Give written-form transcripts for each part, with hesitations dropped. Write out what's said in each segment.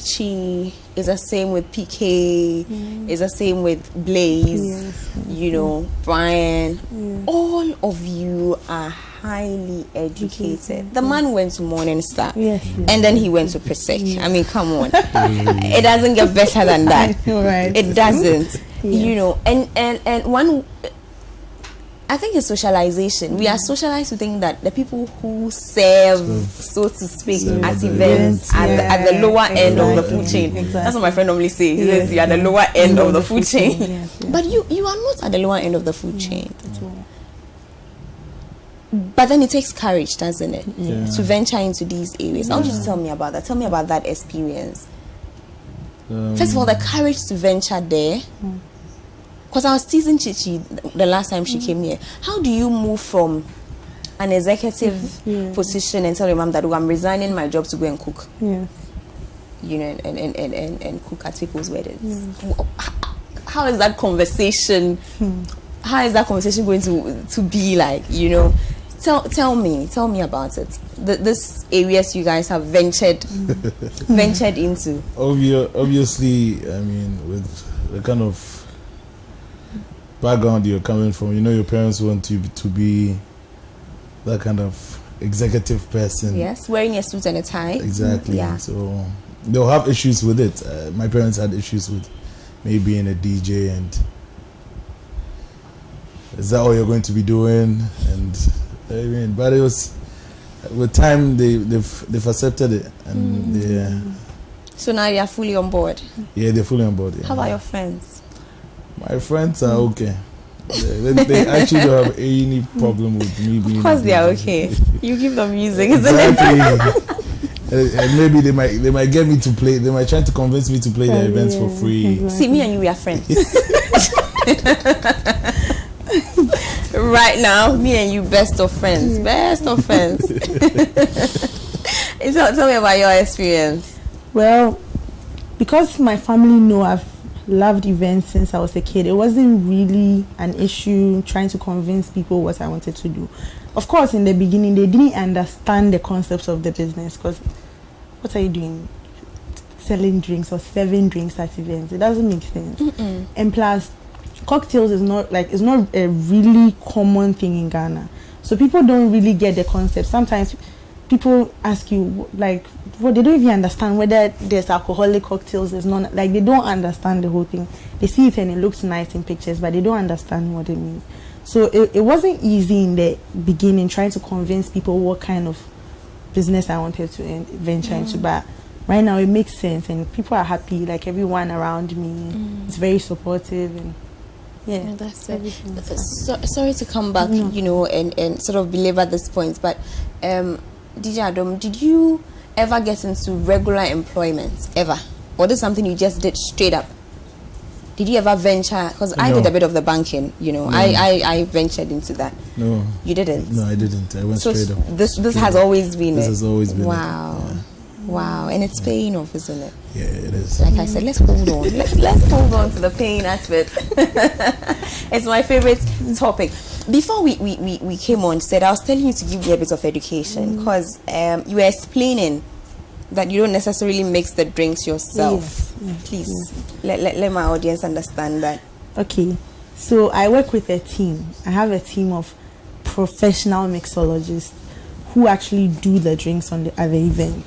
Richie, it's the same with PK, it's the same with Blaze, Brian. All of you are highly educated. The man went to Morning Star, and then he went to Presec. I mean, come on. It doesn't get better than that. Right. It doesn't. And one, I think it's socialization. We are socialized to think that the people who serve, so to speak, at events at the lower end of the food chain. Exactly. That's what my friend normally says. He says you are the lower end of the food chain. But you are not at the lower end of the food chain. But then it takes courage, doesn't it? To venture into these areas. I want you to tell me about that. Tell me about that experience. First of all, the courage to venture there. Because I was teasing Chichi the last time she came here. How do you move from an executive position and tell your mom that I'm resigning my job to go and cook? And cook at people's weddings? How is that conversation? How is that conversation going to be like? Tell me about it. This areas you guys have ventured into. Obviously, I mean, with the kind of background you're coming from, your parents want you to be that kind of executive person. Yes, wearing a suit and a tie. Exactly. So they'll have issues with it. My parents had issues with me being a DJ, and is that all you're going to be doing? And I mean, but it was with time they've accepted it, and So now you're fully on board. Yeah, they're fully on board. Yeah. How about your friends? My friends are okay. They actually don't have any problem with me being. Of course, they are okay. You give them music, exactly. And maybe they might get me to play. They might try to convince me to play their events for free. Exactly. See, me and you are friends. Right now, me and you, best of friends. Best of friends. Tell me about your experience. Well, because my family know I've loved events since I was a kid, it wasn't really an issue trying to convince people what I wanted to do. Of course, in the beginning, they didn't understand the concepts of the business, because what are you doing? Selling drinks or serving drinks at events? It doesn't make sense. And plus, cocktails is not a really common thing in Ghana, so people don't really get the concept. Sometimes people ask you, like, well, they don't even understand whether there's alcoholic cocktails. There's not, like, they don't understand the whole thing. They see it and it looks nice in pictures, but they don't understand what it means. So it wasn't easy in the beginning trying to convince people what kind of business I wanted to venture into. But right now it makes sense and people are happy. Like, everyone around me is very supportive, and that's it. Sorry to come back, and sort of belabor this point, but DJ Adam, did you ever get into regular employment ever, or this is something you just did straight up? Did you ever venture? Because I did a bit of the banking, No. I ventured into that. No, you didn't. No, I didn't. I went straight up. This has always been. This has always been. Wow, and it's paying off, isn't it? Yeah, it is. Like I said, let's hold on. Let's hold on to the paying aspect. It's my favorite topic. Before we came on set, I was telling you to give me a bit of education, because you were explaining that you don't necessarily mix the drinks yourself. Please, let my audience understand that. Okay, so I work with a team. I have a team of professional mixologists who actually do the drinks at the event.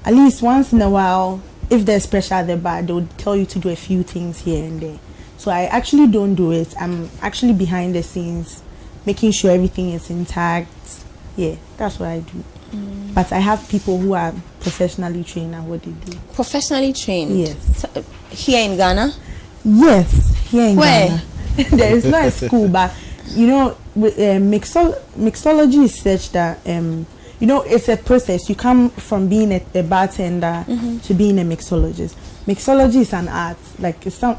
At least once in a while, if there's pressure at the bar, they'll tell you to do a few things here and there. So I actually don't do it. I'm actually behind the scenes, making sure everything is intact. Yeah, that's what I do. But I have people who are professionally trained at what they do. Professionally trained? Yes. Here in Ghana? Yes, here in Ghana. There is not a school, but mixology is such that it's a process. You come from being a bartender to being a mixologist. Mixology is an art, like it's the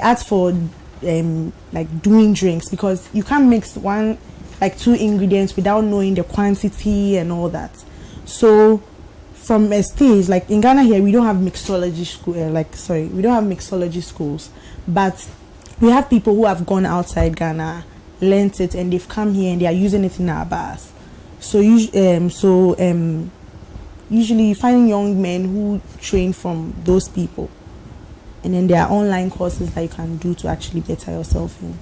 art for like doing drinks, because you can't mix two ingredients without knowing the quantity and all that. So from a stage, like in Ghana here, we don't have mixology schools, but we have people who have gone outside Ghana, learnt it, and they've come here and they are using it in our bars. So usually you find young men who train from those people, and then there are online courses that you can do to actually better yourself in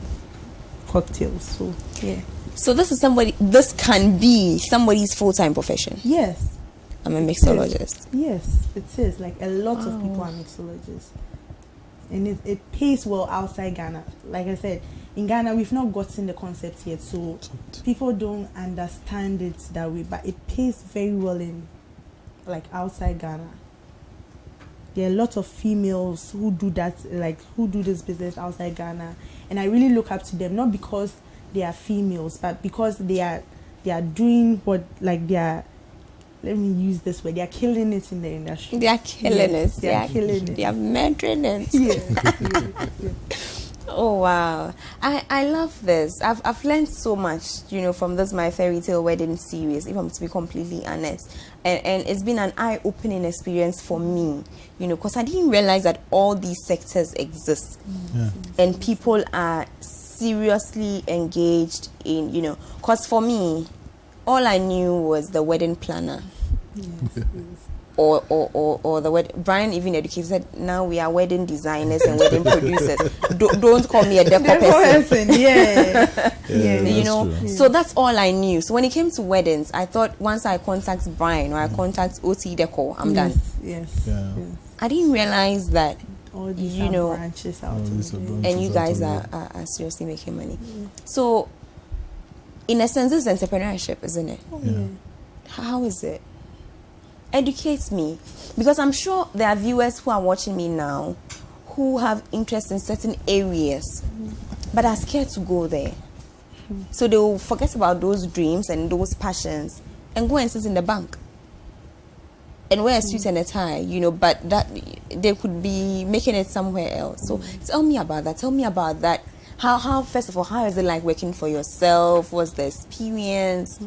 cocktails. So yeah. So this can be somebody's full-time profession. Yes. I'm a mixologist. Yes, it is. Like a lot of people are mixologists. And it pays well outside Ghana. Like I said, in Ghana, we've not gotten the concept yet. So people don't understand it that way. But it pays very well in, like, outside Ghana. There are a lot of females who do that, like, who do this business outside Ghana. And I really look up to them, not because they are females, but because they are doing what, like, let me use this word, they are killing it in the industry. They are killing it. They are killing it. They are murdering it. Yes. Oh wow, I love this. I've learned so much, from this My Fairy Tale Wedding series, if I'm to be completely honest, and it's been an eye-opening experience for me, because I didn't realize that all these sectors exist, and people are seriously engaged in, because for me, all I knew was the wedding planner. Yes. Or the wedding. Brian even educated, said, now we are wedding designers and wedding producers. Don't call me a decor person. Yeah. True. So that's all I knew. So when it came to weddings, I thought once I contact Brian or I contact OT Decor, I'm done. Yes. I didn't realize that all these branches out and you guys are seriously making money. So in a sense, it's entrepreneurship, isn't it? How is it? Educate me, because I'm sure there are viewers who are watching me now who have interest in certain areas but are scared to go there. So they will forget about those dreams and those passions and go and sit in the bank and wear a suit and a tie, but that they could be making it somewhere else. So tell me about that. How first of all, how is it like working for yourself? What's the experience?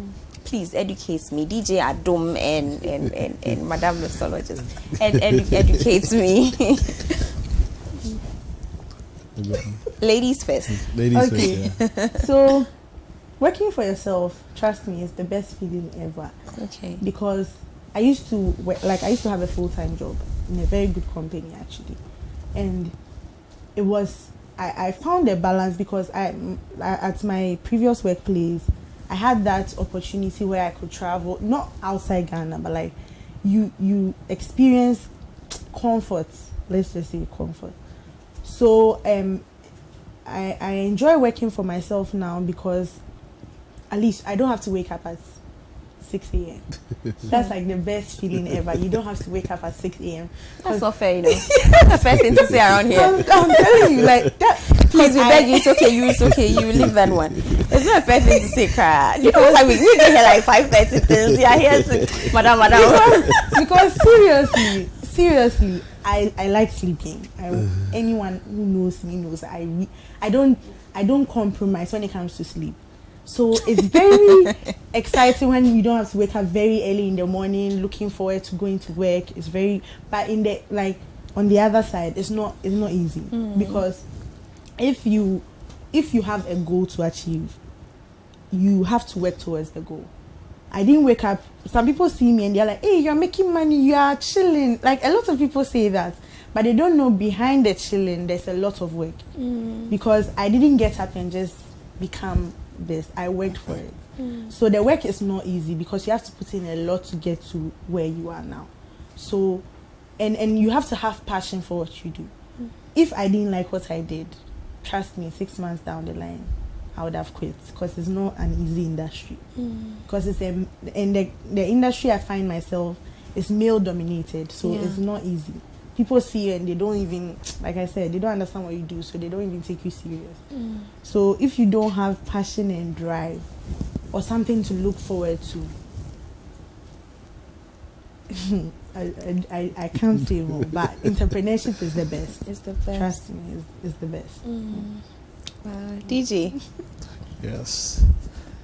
Please educate me, DJ Adom and Madam Mixologist, and educate me. Ladies first. Okay. So, working for yourself, trust me, is the best feeling ever. Okay. Because I used to have a full-time job in a very good company actually, and it was I found a balance because I at my previous workplace, I had that opportunity where I could travel, not outside Ghana, but like you experience comfort. Let's just say comfort. So I enjoy working for myself now because at least I don't have to wake up at 6 a.m. That's like the best feeling ever. You don't have to wake up at 6 a.m. That's not fair, That's the first thing to say around here. I'm telling you, like that. Please, we beg you, it's okay, you leave that one. It's not a fair thing to say, cry. Because like, we get here like 5:30 things. You are here to, madam. Because seriously, I like sleeping. Anyone who knows me knows I don't compromise when it comes to sleep. So it's very exciting when you don't have to wake up very early in the morning, looking forward to going to work. But on the other side, it's not easy because if you have a goal to achieve, you have to work towards the goal. I didn't wake up. Some people see me and they're like, "Hey, you're making money. You are chilling." Like a lot of people say that, but they don't know behind the chilling there's a lot of work. Because I didn't get up and just become this. I worked for it. So the work is not easy because you have to put in a lot to get to where you are now. So and you have to have passion for what you do. If I didn't like what I did, trust me, 6 months down the line I would have quit because it's not an easy industry. Because it's in the industry I find myself is male dominated, so it's not easy. People see you and they don't even, like I said, they don't understand what you do, so they don't even take you serious. So if you don't have passion and drive or something to look forward to, I can't say more, but entrepreneurship is the best. It's the best. Trust me, it's the best. Wow. DJ? Yes.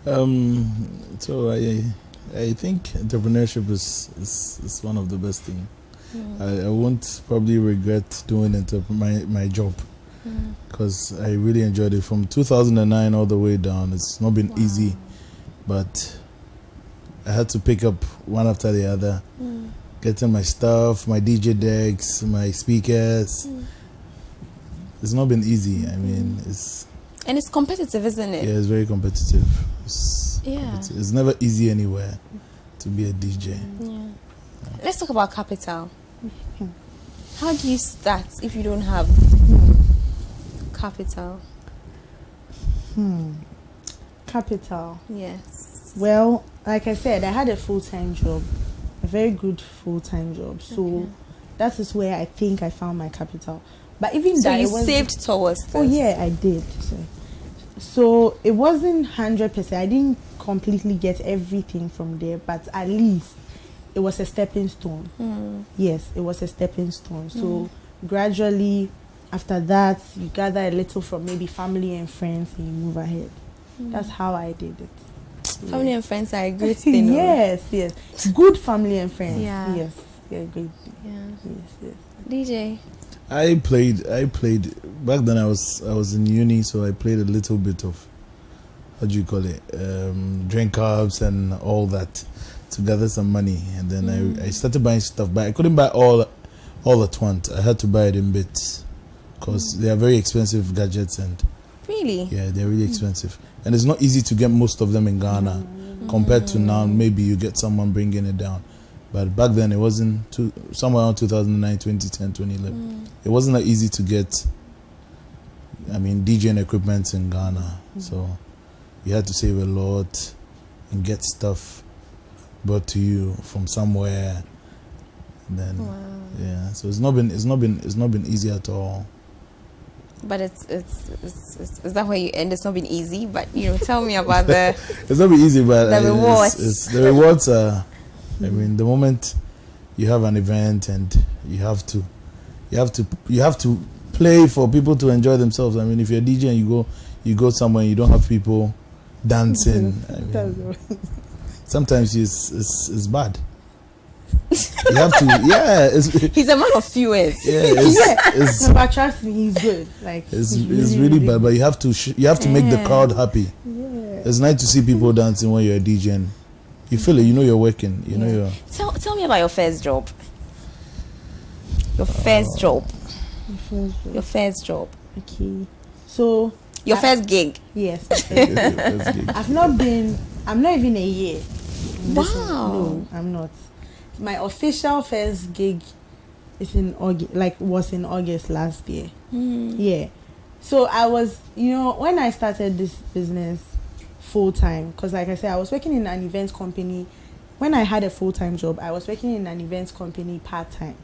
So I think entrepreneurship is one of the best things. I won't probably regret doing my job because I really enjoyed it from 2009 all the way down. It's not been easy, but I had to pick up one after the other, getting my stuff, my DJ decks, my speakers. It's not been easy. I mean, it's competitive, isn't it? Yeah, it's very competitive. Yeah. It's never easy anywhere to be a DJ. Yeah. Let's talk about capital. How do you start if you don't have capital? Capital. Yes. Well, like I said, I had a full-time job, a very good full-time job. So that is where I think I found my capital. But even so that, you saved towards this. Oh yeah, I did. So it wasn't 100%. I didn't completely get everything from there, but at least it was a stepping stone. Yes, it was a stepping stone. So gradually, after that, you gather a little from maybe family and friends, and you move ahead. That's how I did it. Family and friends are a great thing. Yes. Good family and friends. Yeah. Yes. Yeah, great. Yeah. Yes. DJ. I played back then. I was in uni, so I played a little bit of, how do you call it, drink cups and all that to gather some money, and then I started buying stuff, but I couldn't buy all at once. I had to buy it in bits because they are very expensive gadgets, and really, yeah, they're really expensive, and it's not easy to get most of them in Ghana compared to now. Maybe you get someone bringing it down. But back then, it wasn't somewhere around 2009, 2010, 2011. It wasn't that easy to get, I mean, DJing equipment in Ghana. So you had to save a lot and get stuff brought to you from somewhere. And then, yeah. So it's not been easy at all. But it's is that where you end? It's not been easy, but tell me about the. It's not been easy, but the rewards. The rewards are. I mean, the moment you have an event and you have to play for people to enjoy themselves. I mean, if you're a DJ and you go somewhere and you don't have people dancing, I mean, sometimes it's bad. You have to, yeah. He's a man of few words. Yeah, but trust me, he's good. Like it's really bad, but you have to make the crowd happy. Yeah. It's nice to see people dancing when you're a DJ. And you feel it. You're working. You're. Tell me about your first job. Your first job. Your first job. Okay. So. Your first gig. Yes. First gig. I'm not even a year. Wow. No, I'm not. My official first gig is in August. Was in August last year. Yeah. So I was, when I started this business full-time, because like I said, I was working in an events company. When I had a full-time job, I was working in an events company part-time.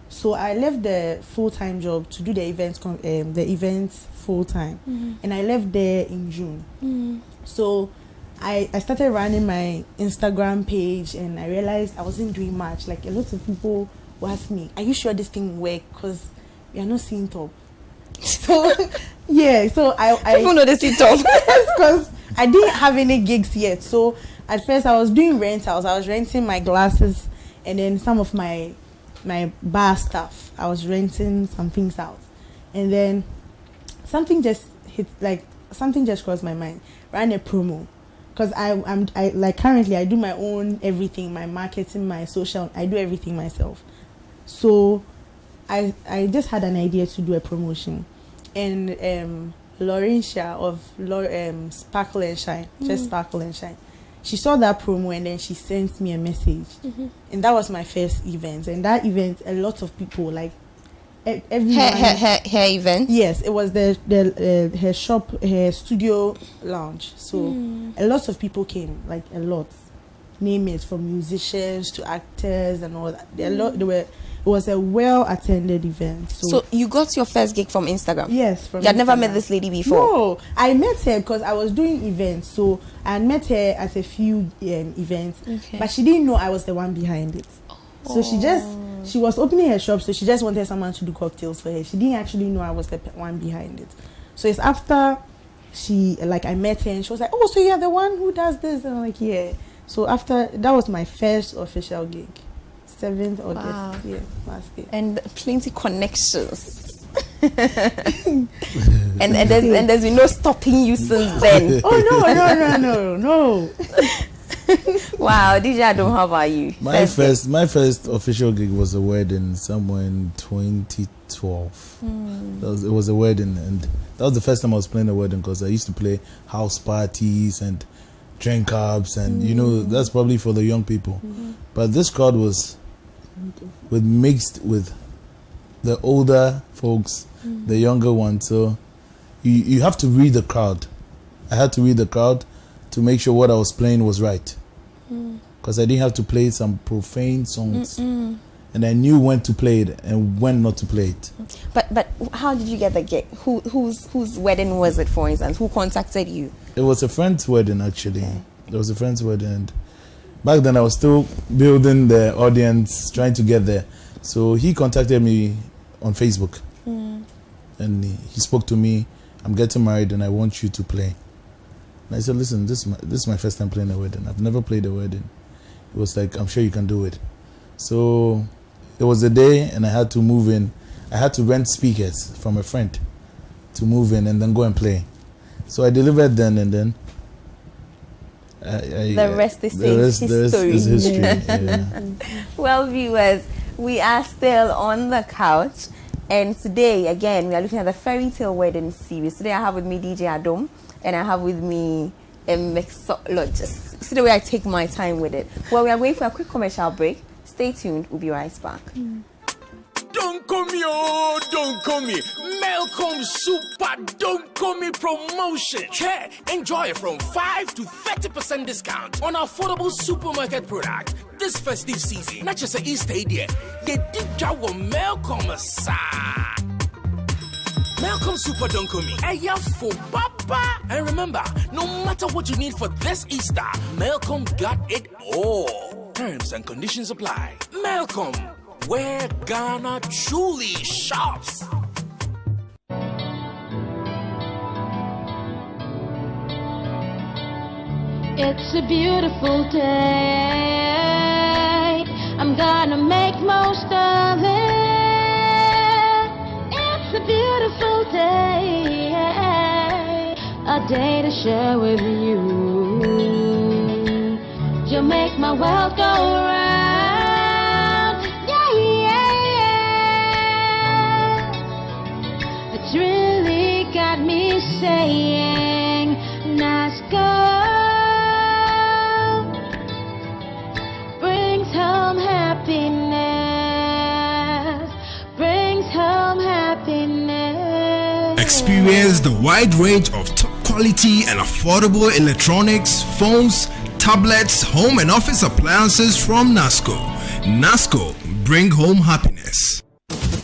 So I left the full-time job to do the events full-time, and I left there in June. So I started running my Instagram page, and I realized I wasn't doing much. Like, a lot of people will ask me, "Are you sure this thing will work? Because we are not seeing top." So yeah, so I people know they see top because I didn't have any gigs yet. So at first I was doing rentals. I was renting my glasses, and then some of my bar stuff. I was renting some things out, and then something just crossed my mind. Ran a promo, because I currently I do my own everything, my marketing, my social. I do everything myself. So I just had an idea to do a promotion, and Laurentia of Sparkle and Shine, just Sparkle and Shine, she saw that promo, and then she sent me a message, and that was my first event. And that event, a lot of people, like everyone. Her event. Yes, it was the her shop, her studio lounge. So a lot of people came, like a lot. Name it, from musicians to actors and all that. It was a well-attended event. So you got your first gig from Instagram? Yes, from You had Instagram. never met this lady before? No, I met her because I was doing events. So I had met her at a few events, but she didn't know I was the one behind it. So she was opening her shop, so she just wanted someone to do cocktails for her. She didn't actually know I was the one behind it. So it's after I met her, and she was like, "Oh, so you're the one who does this?" And I'm like, "Yeah." So after that was my first official gig. 7th August, last year. And plenty connections. and there's been no stopping you since then. Oh no. Wow, DJ Adam, how about you? My first official gig was a wedding somewhere in 2012. It was a wedding, and that was the first time I was playing a wedding, because I used to play house parties and drink ups, and you know, that's probably for the young people. But this crowd was mixed with the older folks, the younger ones. So you have to read the crowd. I had to read the crowd to make sure what I was playing was right, because I didn't have to play some profane songs, and I knew when to play it and when not to play it. But how did you get the gig? Whose wedding was it, for instance? Who contacted you? It was a friend's wedding, actually. It was a friend's wedding, and back then I was still building the audience, trying to get there. So he contacted me on Facebook, and he spoke to me. I'm getting married, and I want you to play. And I said, listen, this is my first time playing a wedding. I've never played a wedding. It was like, I'm sure you can do it. So it was a day, and I had to move in. I had to rent speakers from a friend to move in and then go and play. So I delivered then, and then the rest is history. Yeah. Well, viewers, we are still on the couch, and today again we are looking at the fairy tale wedding series. Today I have with me DJ Adam, and I have with me a mixologist. See the way I take my time with it. Well, we are going for a quick commercial break. Stay tuned. We'll be right back. Don't call me, oh, don't call me. Malcolm Super Don't Call Me promotion. Yeah, enjoy it from 5 to 30% discount on affordable supermarket product this festive season. Not just an Easter idea. They did our Malcolm aside. Malcolm Super Don't Call Me. Hey, yeah, for Papa. And remember, no matter what you need for this Easter, Malcolm got it all. Terms and conditions apply. Malcolm, where Ghana truly shops. It's a beautiful day. I'm gonna make most of it. It's a beautiful day. A day to share with you. You'll make my world go round. Yeah, yeah, yeah. It's really got me saying, nice girl. Brings home happiness. Experience the wide range of top quality and affordable electronics, phones, tablets, home and office appliances from NASCO. NASCO, bring home happiness.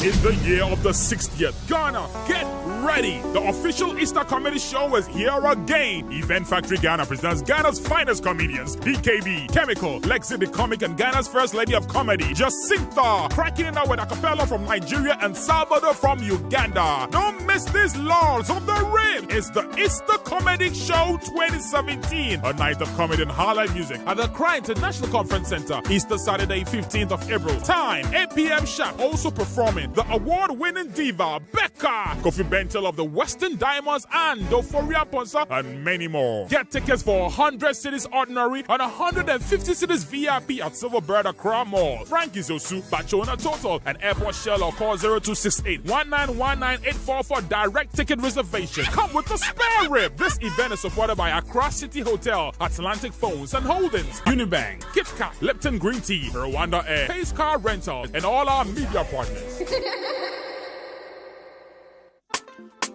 In the year of the 60th, Ghana, get ready! The official Easter Comedy Show is here again. Event Factory Ghana presents Ghana's finest comedians, BKB, Chemical, Lexi the Comic, and Ghana's First Lady of Comedy, Jacinta, cracking it out with a cappella from Nigeria and Salvador from Uganda. Don't miss these Lords of the Rim. It's the Easter Comedy Show 2017, a night of comedy and highlight music at the Accra International Conference Center, Easter Saturday, 15th of April. Time, 8 p.m. sharp. Also performing the award-winning diva, Becca, Kofi Bentel of the Western Diamonds, and Doforia Ponsa, and many more. Get tickets for 100 cities ordinary and 150 cities VIP at Silverbird Accra Mall, Frankie's Osu, Bachona Total, and Airport Shell, or call 0268 191984 for direct ticket reservation. Come with the spare rib. This event is supported by Accra City Hotel, Atlantic Phones and Holdings, Unibank, KitKat, Lipton Green Tea, Rwanda Air, Pace Car Rental, and all our media partners.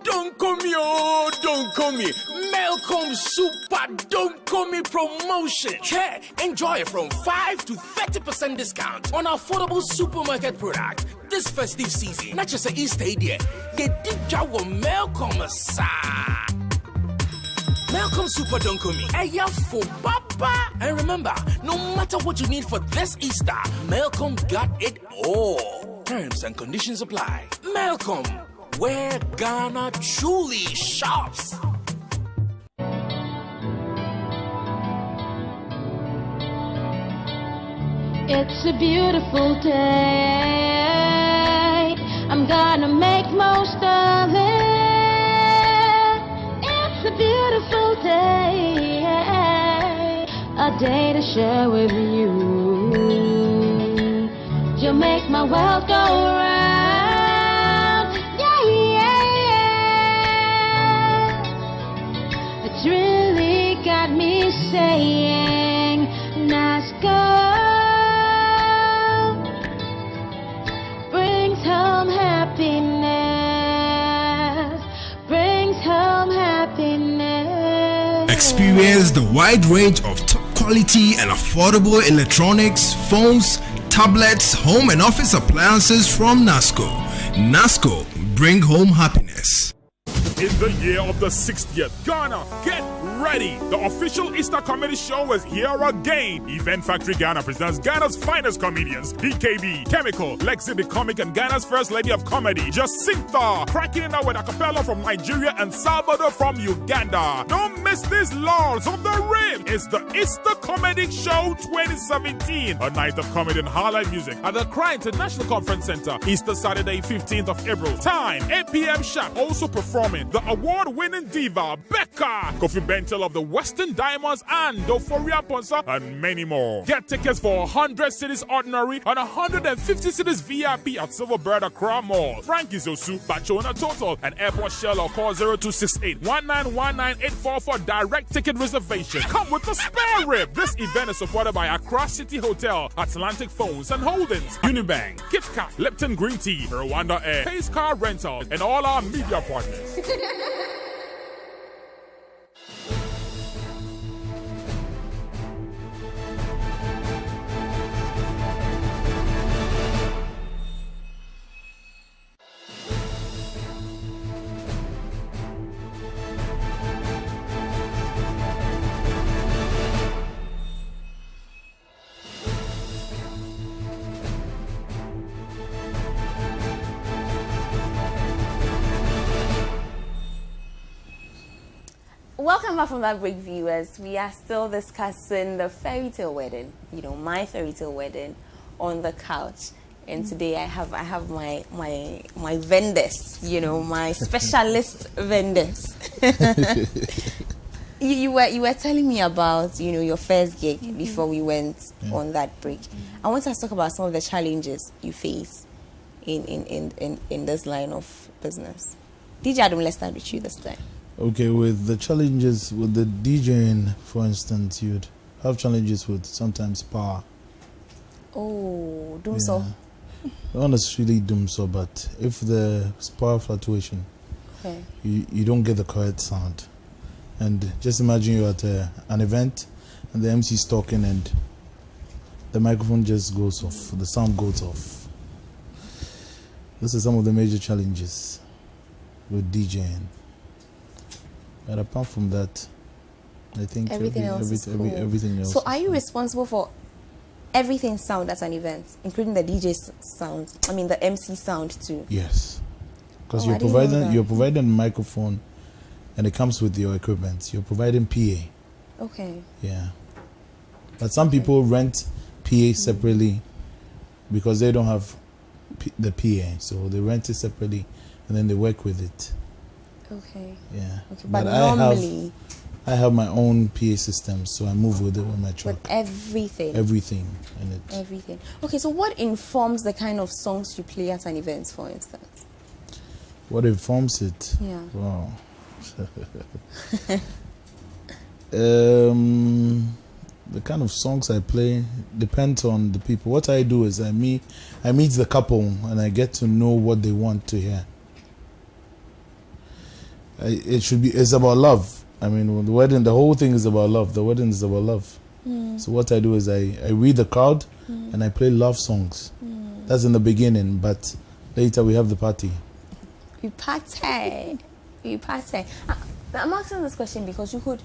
Don't call me, oh, don't call me. Malcolm Super Don't Call Me promotion. Yeah, enjoy it from 5 to 30% discount on affordable supermarket product this festive season. Not just an Easter idea. They did our Malcolm aside. Malcolm Super Don't Call Me. Hey, yeah, for Papa. And remember, no matter what you need for this Easter, Malcolm got it all. Terms and conditions apply. Malcolm, where Ghana truly shops. It's a beautiful day. I'm gonna make most of it. It's a beautiful day. A a day to share with you. You make my world go round. Yeah, yeah. It's really got me saying, NASCO brings home happiness, brings home happiness. Experience the wide range of top quality and affordable electronics, phones, tablets, home and office appliances from NASCO. NASCO, bring home happiness. In the year of the 60th, Ghana, get ready! The official Easter Comedy Show is here again. Event Factory Ghana presents Ghana's finest comedians, BKB, Chemical, Lexi the Comic, and Ghana's First Lady of Comedy, Jacinta, cracking it out with a cappella from Nigeria and Salvador from Uganda. Don't miss these Lords of the Rim. It's the Easter Comedy Show 2017, a night of comedy and highlight music at the Accra International Conference Center, Easter Saturday, 15th of April. Time, 8 p.m. sharp. Also performing the award-winning diva, Becca, Kofi Bentel of the Western Diamonds, and Doforia Ponsa, and many more. Get tickets for 100 cities ordinary and 150 cities VIP at Silverbird Accra Mall, Frankie Zosu, Bachona Total, and Airport Shell, or call 0268 1919844 for direct ticket reservation. Come with the spare rib. This event is supported by Accra City Hotel, Atlantic Phones and Holdings, Unibank, KitKat, Lipton Green Tea, Rwanda Air, Pace Car Rental, and all our media partners. Welcome back from that break, viewers. We are still discussing the fairy tale wedding, my fairy tale wedding on the couch. And today I have my vendors, my specialist vendors. You were telling me about, your first gig before we went on that break. I want us to talk about some of the challenges you face in this line of business. DJ Adam, let's start with you this time. Okay, with the challenges with the DJing, for instance, you'd have challenges with sometimes power. Oh, doom so. Not necessarily doom so, but if there's power fluctuation, okay, you don't get the correct sound. And just imagine you're at an event and the MC is talking and the microphone just goes off, the sound goes off. This is some of the major challenges with DJing. But apart from that, I think everything else is cool. Everything else. So are you responsible for everything sound at an event, including the DJ's sound? I mean the MC sound too. Yes, because you're providing a microphone, and it comes with your equipment. You're providing PA. Okay. Yeah, but some people rent PA separately because they don't have the PA, so they rent it separately, and then they work with it. Okay. Yeah. Okay. But normally, I have my own PA system, so I move with it with my truck. With everything. Everything in it. Everything. Okay. So what informs the kind of songs you play at an event, for instance? What informs it? Yeah. Wow. The kind of songs I play depends on the people. What I do is I meet the couple and I get to know what they want to hear. It's about love. I mean, the wedding, the whole thing is about love. The wedding is about love. So what I do is I read the crowd and I play love songs. That's in the beginning, but later we have the party. We party. I'm asking this question because you could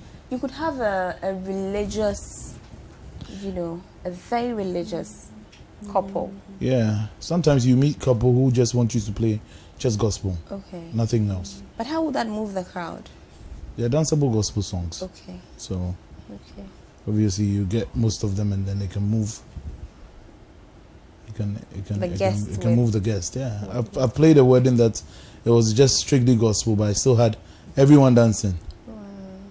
have a religious, a very religious couple. Yeah. Sometimes you meet couple who just want you to play just gospel. Okay. Nothing else. But how would that move the crowd? They're danceable gospel songs. Okay. So okay, obviously you get most of them and then they can move. It can move the guest. Yeah. I played a wedding that it was just strictly gospel, but I still had everyone dancing. Wow.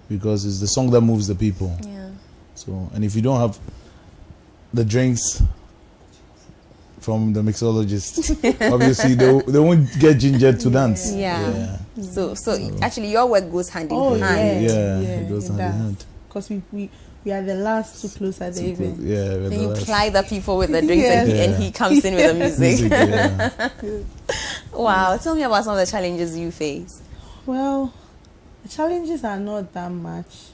Because it's the song that moves the people. Yeah. So, and if you don't have the drinks from the mixologist, obviously they won't get ginger to dance. Yeah. So actually your work goes hand in hand. Yeah, it goes hand in hand. Because we are the last to close at the event. Yeah, then you ply the people with the drinks and he comes in with the music. Wow, tell me about some of the challenges you face. Well, the challenges are not that much.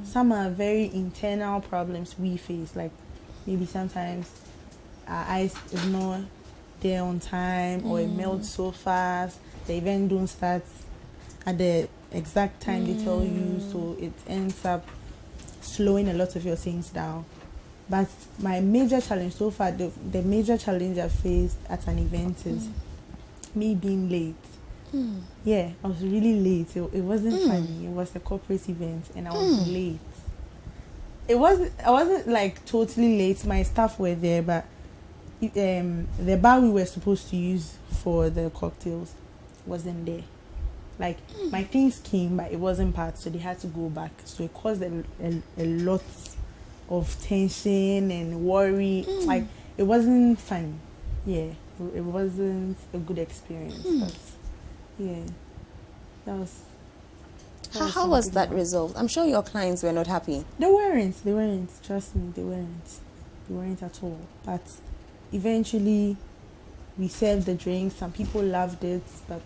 Some are very internal problems we face, like maybe sometimes our ice is not there on time, or it melts so fast, the event don't start at the exact time they tell you, so it ends up slowing a lot of your things down. But my major challenge so far, the major challenge I faced at an event is me being late. Yeah, I was really late. It wasn't funny. It was a corporate event and I was late. I wasn't like totally late. My staff were there, but the bar we were supposed to use for the cocktails wasn't there. Like my things came, but it wasn't packed, so they had to go back. So it caused a lot of tension and worry. Like it wasn't fun. Yeah, it wasn't a good experience. Yeah, that was. How was that resolved? I'm sure your clients were not happy. They weren't. Trust me, they weren't at all. But eventually, we served the drinks. Some people loved it, but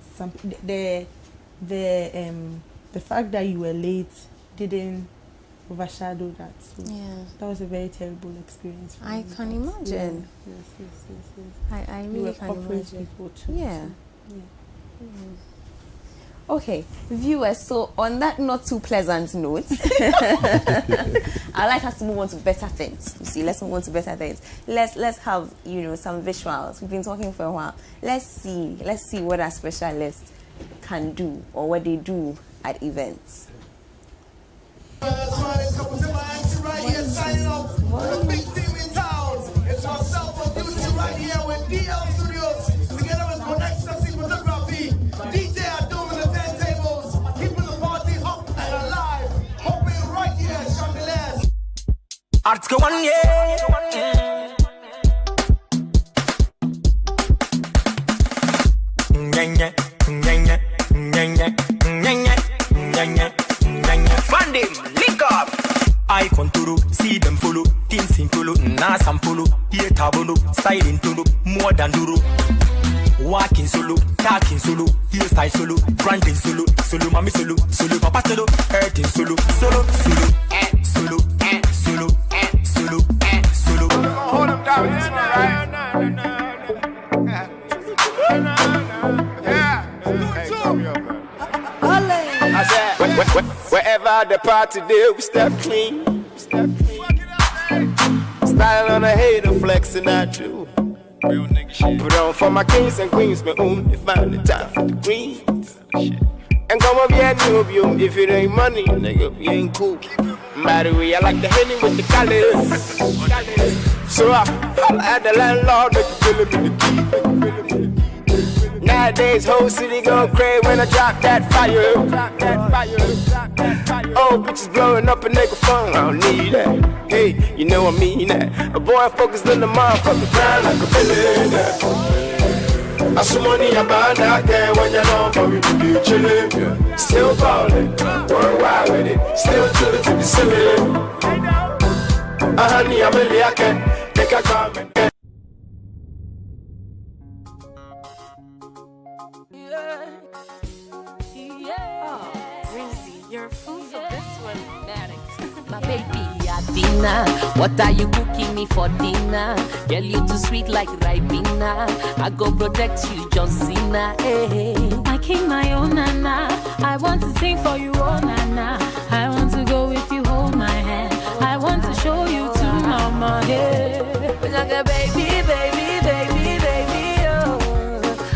the fact that you were late didn't overshadow that. So that was a very terrible experience for me. I can imagine. Yes. I really can imagine. People too. Yeah. Okay, viewers, so on that not too pleasant note, I'd like us to move on to better things. You see, let's move on to better things. Let's have, some visuals. We've been talking for a while. Let's see what our specialists can do or what they do at events. It's myself on duty right here with DL Studios. Together with Connection Photography. DJ are doing the turntables, keeping the party hot and alive. Hoping right here, chandeliers. Article 1, yeah. Fund him, link up. I contour, see them follow, things in follow, na some follow, here tabolo, styling tolo, more than duro. Walking solo, talking solo, here style solo, fronting solo, solo mommy solo, solo papa solo, hurting solo, solo, solo, solo, solo, solo, solo. Hold them down, this one, right? Yeah. I said, wherever the party do, we step clean. Style on a hater, flexing I do. Real nigga shit. Put on for my kings and queens, but only find the time for the greens. And come up here, new if it ain't money, nigga, we ain't cool. By the way, I like the Henny with the colors. So I holla at the landlord, make you feel him in the key. Nowadays, whole city go crazy when I drop that fire. Oh, bitches blowing up a nigga phone, I don't need that. Hey, you know I mean that. A boy focused on the motherfucking grind like a billionaire. I some money about out there when you know, but we be chillin'. Still ballin', worldwide with it. Still chillin' to the ceiling. Honey, I'm really I can make a comment. Your food for this one, Maddox. My baby, at dinner. What are you cooking me for dinner? Girl, you too sweet like Ribena. I go protect you, John Cena. Hey, I king my own nana. I want to sing for you, oh nana. I want to go with you, hold my hand. I want to show you to mama. Hey, baby, baby, baby, baby, oh.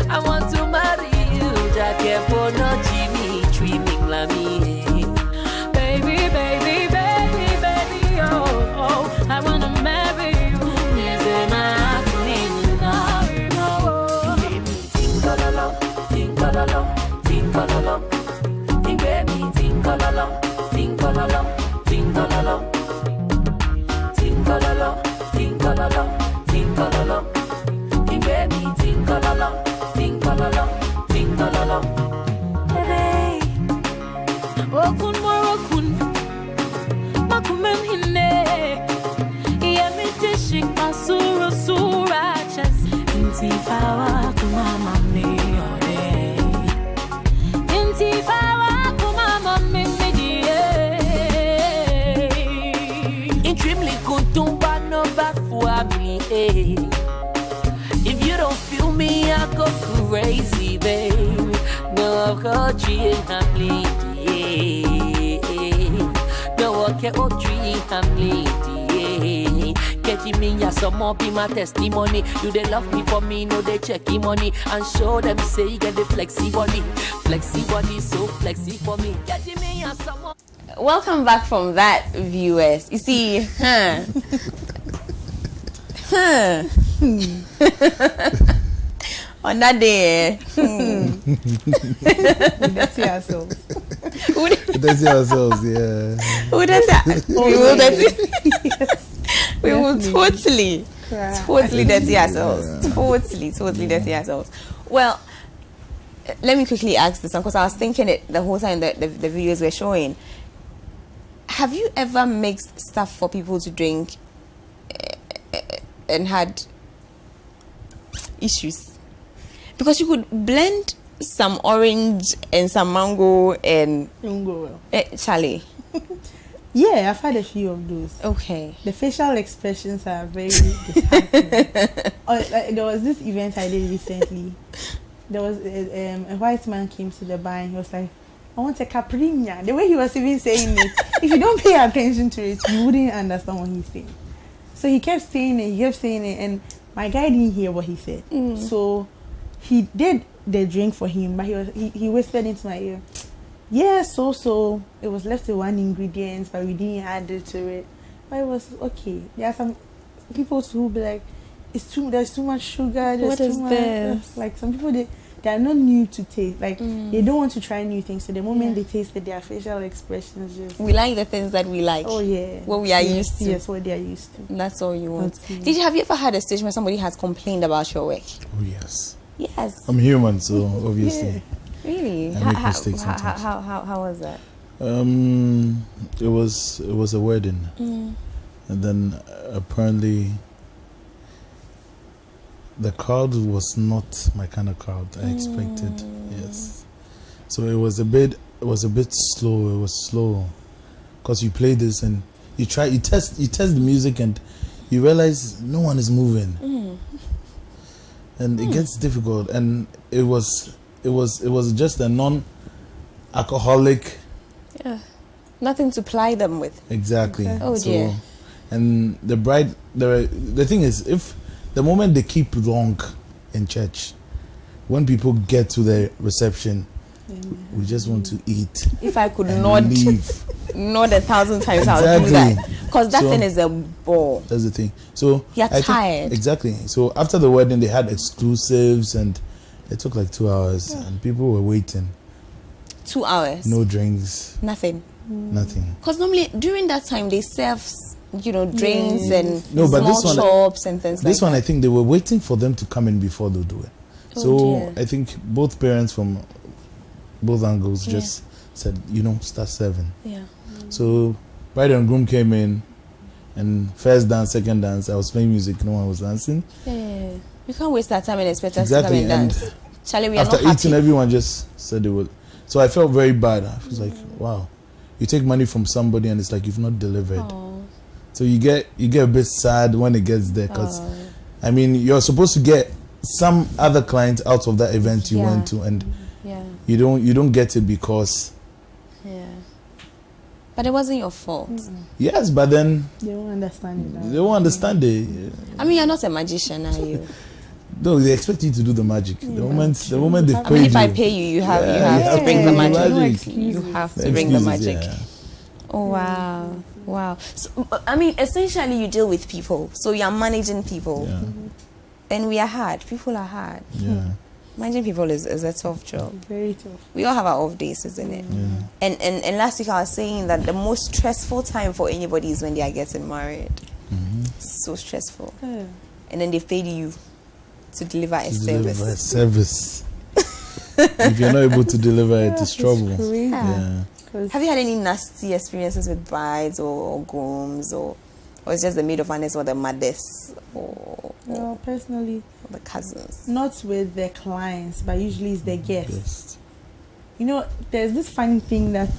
I want to marry you. Jackie, for no Jimmy, dreaming la me. I wanna marry you. Yes, I'm think all along. tinkololo, tinkololo, tinkololo. He gave me tinkololo, tinkololo, tinkololo. Hey, okun morokun, makumem hine. Yemite shik masuru surachas. Intifawa kumama me ode. Intifawa kumama me medie. Intrimly kuntumba no bafuami. If you don't feel me, I go crazy, babe. No, I've got you in my bleeding. No, I can't dream, I'm bleeding. Getting me, yeah, some more be my testimony. Do they love me for me? No, they checking money. And show them, say, you get the flexi body. Flexi body, so flexi for me. Getting me, yeah, some more. Welcome back from that, viewers. You see, on that day, we see ourselves. That's ourselves, yeah. We will we will totally dirty ourselves. Totally dirty ourselves. Well, let me quickly ask this one, because I was thinking it the whole time that the videos were showing. Have you ever mixed stuff for people to drink and had issues? Because you could blend some orange and some mango and Charlie. Yeah, I've had a few of those. Okay. The facial expressions are very disheartening. There was this event I did recently. There was a white man came to the bar and he was like, I want a capriña. The way he was even saying it, if you don't pay attention to it, you wouldn't understand what he's saying. So he kept saying it, and my guy didn't hear what he said. So he did the drink for him, but he whispered into my ear, yeah, so it was left with one ingredient, but we didn't add it to it. But it was okay. There are some people who be like, there's too much sugar. What is this? Like some people, they are not new to taste. Like they don't want to try new things. So the moment they taste it, their facial expressions just. We like the things that we like. Oh yeah. What we are used to. Yes, what they are used to. That's all you want. Have you ever had a situation where somebody has complained about your work? Oh yes. Yes. I'm human, so obviously. Yeah. Really? I make mistakes sometimes. How was that? It was a wedding, and then apparently the crowd was not my kind of crowd I expected. Yes, so it was a bit slow. It was slow because you play this and you test the music and you realize no one is moving, and it gets difficult. And it was just a non-alcoholic. Yeah, nothing to ply them with. Exactly. Okay. Oh dear. And the bride, the thing is, if the moment they keep long in church, when people get to the reception, we just want to eat. If I could nod 1,000 times, I would do that. Because that thing is a bore. That's the thing. So you're tired. Exactly. So after the wedding, they had exclusives, and it took like 2 hours, and people were waiting. 2 hours. No drinks. Nothing. Nothing. Because normally during that time they serve, drinks and small shops and things like that. This one, I think they were waiting for them to come in before they do it. So I think both parents from both angles just said, start serving. Yeah. So bride and groom came in, and first dance, second dance, I was playing music, no one was dancing. Yeah. You can't waste that time and expect us to come and dance. Charlie, we are after not happy. eating, everyone just said they would. So I felt very bad. I was like, wow, you take money from somebody and it's like you've not delivered. Aww. So you get a bit sad when it gets there, because I mean, you're supposed to get some other clients out of that event you went to, and you don't get it because but it wasn't your fault. Yes, but then they won't understand it. They won't understand it. I mean, you're not a magician, are you? No, they expect you to do the magic. The moment they pay you. If I pay you, you have to bring the magic. You have to bring the magic. Oh wow. So, I mean, essentially you deal with people, so you're managing people. And we are hard. People are hard. Yeah. Managing people is a tough job. Very tough. We all have our off days, isn't it? Yeah. And last week I was saying that the most stressful time for anybody is when they are getting married. So stressful. And then they've paid you to deliver a service. If you're not able to deliver it, it's trouble. Yeah. Have you had any nasty experiences with brides or grooms, or it's just the maid of honor or the mothers, or no, personally, or the cousins? Not with the clients, but usually it's the guests. You know, there's this funny thing that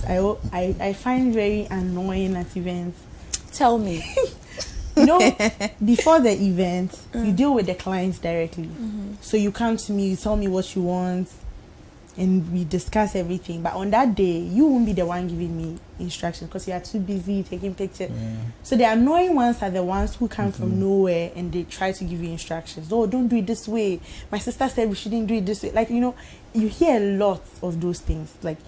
I find very annoying at events. Tell me. You know, before the event, you deal with the clients directly. So you come to me, you tell me what you want, and we discuss everything. But on that day, you won't be the one giving me instructions because you are too busy taking pictures. So the annoying ones are the ones who come from nowhere and they try to give you instructions. Oh, don't do it this way. My sister said we shouldn't do it this way. Like, you know, you hear a lot of those things. Like,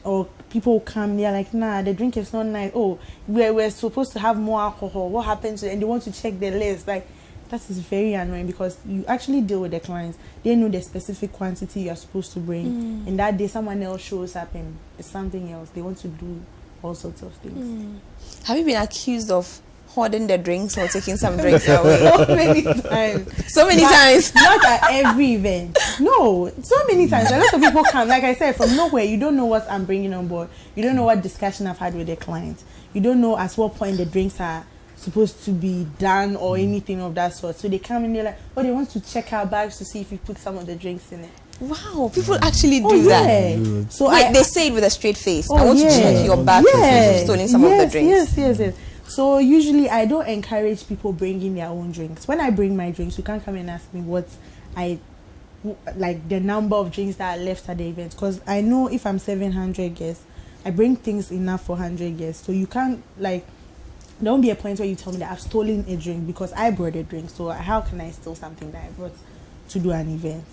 or people come, they're like, nah, the drink is not nice. Oh, we're supposed to have more alcohol. What happens? And they want to check the list. Like, that is very annoying because you actually deal with the clients. They know the specific quantity you're supposed to bring. And that day, someone else shows up and it's something else. They want to do all sorts of things. Have you been accused of hoarding the drinks or taking some drinks away? So many times. So many times. Not at every event. No, so many times. A lot of people come, like I said, from nowhere. You don't know what I'm bringing on board. You don't know what discussion I've had with the client. You don't know at what point the drinks are supposed to be done or anything of that sort. So they come and they're like, oh, they want to check our bags to see if we put some of the drinks in it. Wow, people actually do that. So they say it with a straight face. I want to check your bag to see if you've stolen some of the drinks. Yes. So usually I don't encourage people bringing their own drinks. When I bring my drinks, you can't come and ask me what like the number of drinks that are left at the event, because I know if I'm 700 guests, I bring things enough for 100 guests. So you can't, like, there won't be a point where you tell me that I've stolen a drink because I brought a drink. So how can I steal something that I brought to do an event?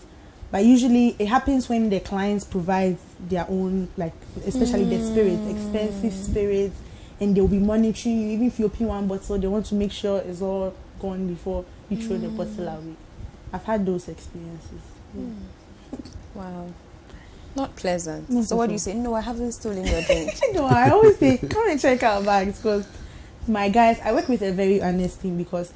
But usually it happens when the clients provide their own, like, especially the spirits, expensive spirits, and they'll be monitoring you. Even if you open one bottle, they want to make sure it's all gone before you throw the bottle away. I've had those experiences. Wow. Not pleasant. So what do you say? No, I haven't stolen your drink. No, I always say, come and check our bags, because my guys, I work with a very honest team, because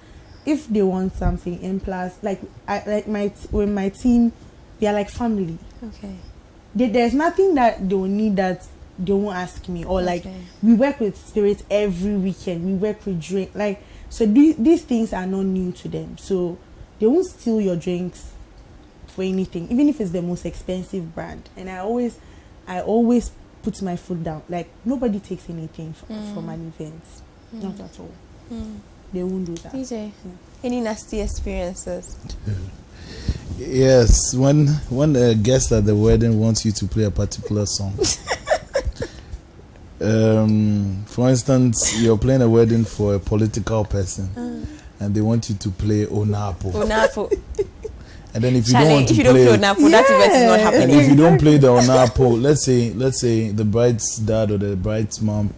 if they want something, and plus, like, with my team, they are like family. Okay. There's nothing that they will need that they won't ask me, or like, we work with spirits every weekend. We work with drink, like, so these things are not new to them. So they won't steal your drinks for anything, even if it's the most expensive brand. And I always put my foot down. Like, nobody takes anything from an event. Not at all. They won't do that. DJ, any nasty experiences? Yes, when a guest at the wedding wants you to play a particular song. For instance, you're playing a wedding for a political person, and they want you to play Onapo. And then if you don't want to play Onapo, that event is not happening. And if you don't play the Onapo, let's say the bride's dad or the bride's mom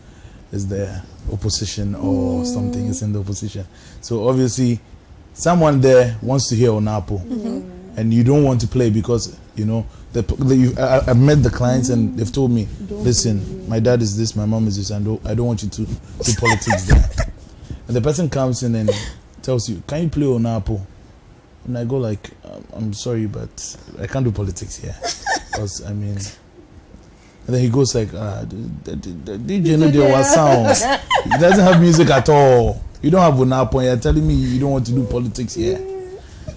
is the opposition or something is in the opposition. So obviously, someone there wants to hear Onapo, and you don't want to play because you know I've met the clients and they've told me, listen, my dad is this, my mom is this, and I don't want you to do politics there. And the person comes in and tells you, can you play Onapo? And I go like, I'm sorry, but I can't do politics here. Because I mean, and then he goes like, the DJ no do what sound. He doesn't have music at all. You don't have Onapo, and you're telling me you don't want to do politics here.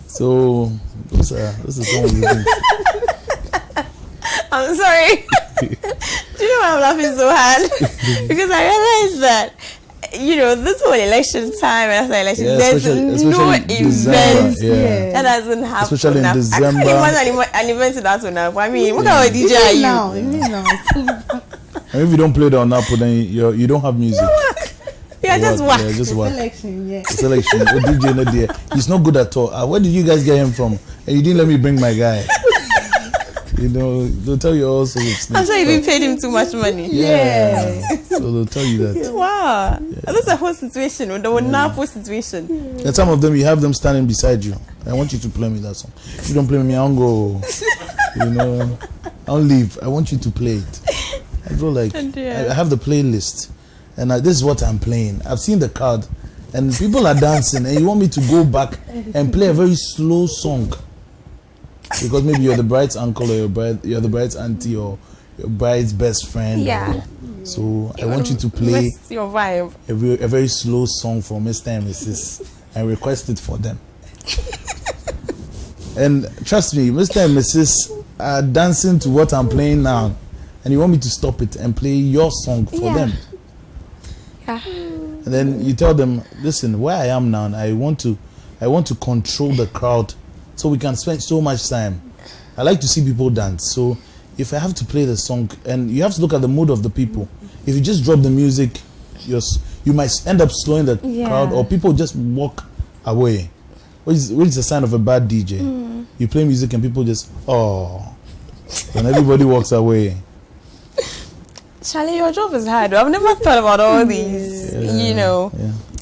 So those are some of the things. I'm sorry. Do you know why I'm laughing so hard? Because I realized that, you know, this whole election time and after election, there's no event that doesn't happen. Especially in December. I can't imagine an event without Onapo. I mean, what kind of DJ are you? And if you don't play the Onapo, then you don't have music. Yeah, just work. Yeah, just work. Selection. Oh, DJ no there. He's not good at all. Where did you guys get him from? And you didn't let me bring my guy. You know, they'll tell you also. I'm sure you even paid him too much money. Yeah. So they'll tell you that. Wow. Yeah. That's a whole situation. The Onapo situation. And some of them, you have them standing beside you. I want you to play me that song. If you don't play me, I won't go. You know, I'll leave. I want you to play it. I go like, I have the playlist. And this is what I'm playing. I've seen the card and people are dancing, and you want me to go back and play a very slow song because maybe you're the bride's uncle or you're the bride's auntie or your bride's best friend. Yeah. So I want you to play your vibe. A very slow song for Mr. and Mrs. and request it for them. And trust me, Mr. and Mrs. are dancing to what I'm playing now, and you want me to stop it and play your song for them. Yeah. And then you tell them, listen, where I am now, I want to control the crowd so we can spend so much time. I like to see people dance. So if I have to play the song, and you have to look at the mood of the people. If you just drop the music, you might end up slowing the crowd, or people just walk away, which is a sign of a bad DJ. You play music and people just, and everybody walks away. Charlie, your job is hard. I've never thought about all these,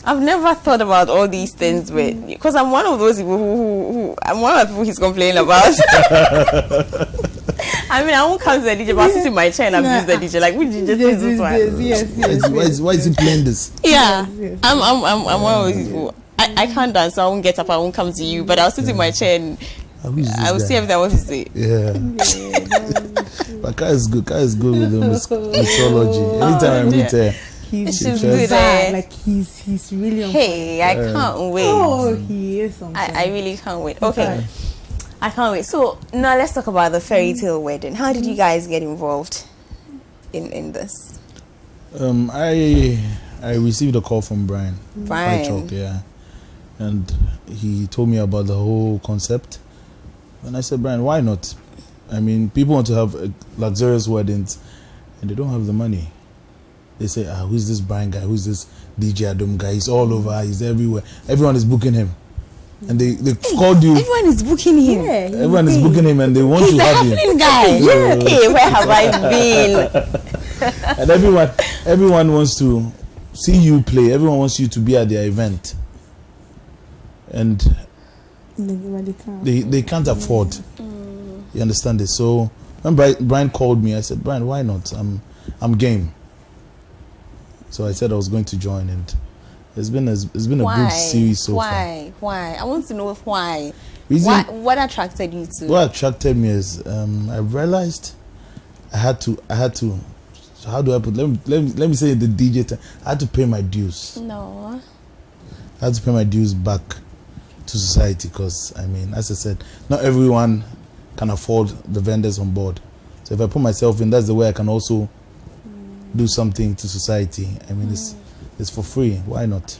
I've never thought about all these things because I'm one of those people who I'm one of the people he's complaining about. I mean, I won't come to the DJ, but I'll sit in my chair and abuse the DJ. Like, which DJ is this one? Yes. Why is he playing this? Yeah. I'm one of those people. I can't dance, so I won't get up, I won't come to you, but I'll sit in my chair and I will see everything I want to say. Yeah. But Kai is good. Kai is good with the mixology. Anytime I meet her, he's good. Like he's really on Hey, I can't wait. Oh, he is on I really can't wait. Okay. I can't wait. So now let's talk about the fairy tale wedding. How did you guys get involved in this? I received a call from Brian. Brian. Yeah. And he told me about the whole concept. And I said, Brian, why not? I mean, people want to have luxurious weddings and they don't have the money. They say, who's this Brian guy? Who's this DJ Adam guy? He's all over. He's everywhere. Everyone is booking him. And they called you. Everyone is booking him. Yeah, everyone is booking him and they want to have him. He's guy. Hey, where have I been? And everyone wants to see you play. Everyone wants you to be at their event. And they can't afford. You understand this? So when Brian called me, I said, Brian, why not? I'm game. So I said I was going to join, and it's been a good series so far. Why? I want to know why. What attracted you to? What attracted me is I realized I had to. So how do I put? Let me say the DJ time. I had to pay my dues. No. I had to pay my dues back to society because, I mean, as I said, not everyone can afford the vendors on board. So if I put myself in, that's the way I can also do something to society. I mean, it's for free. Why not?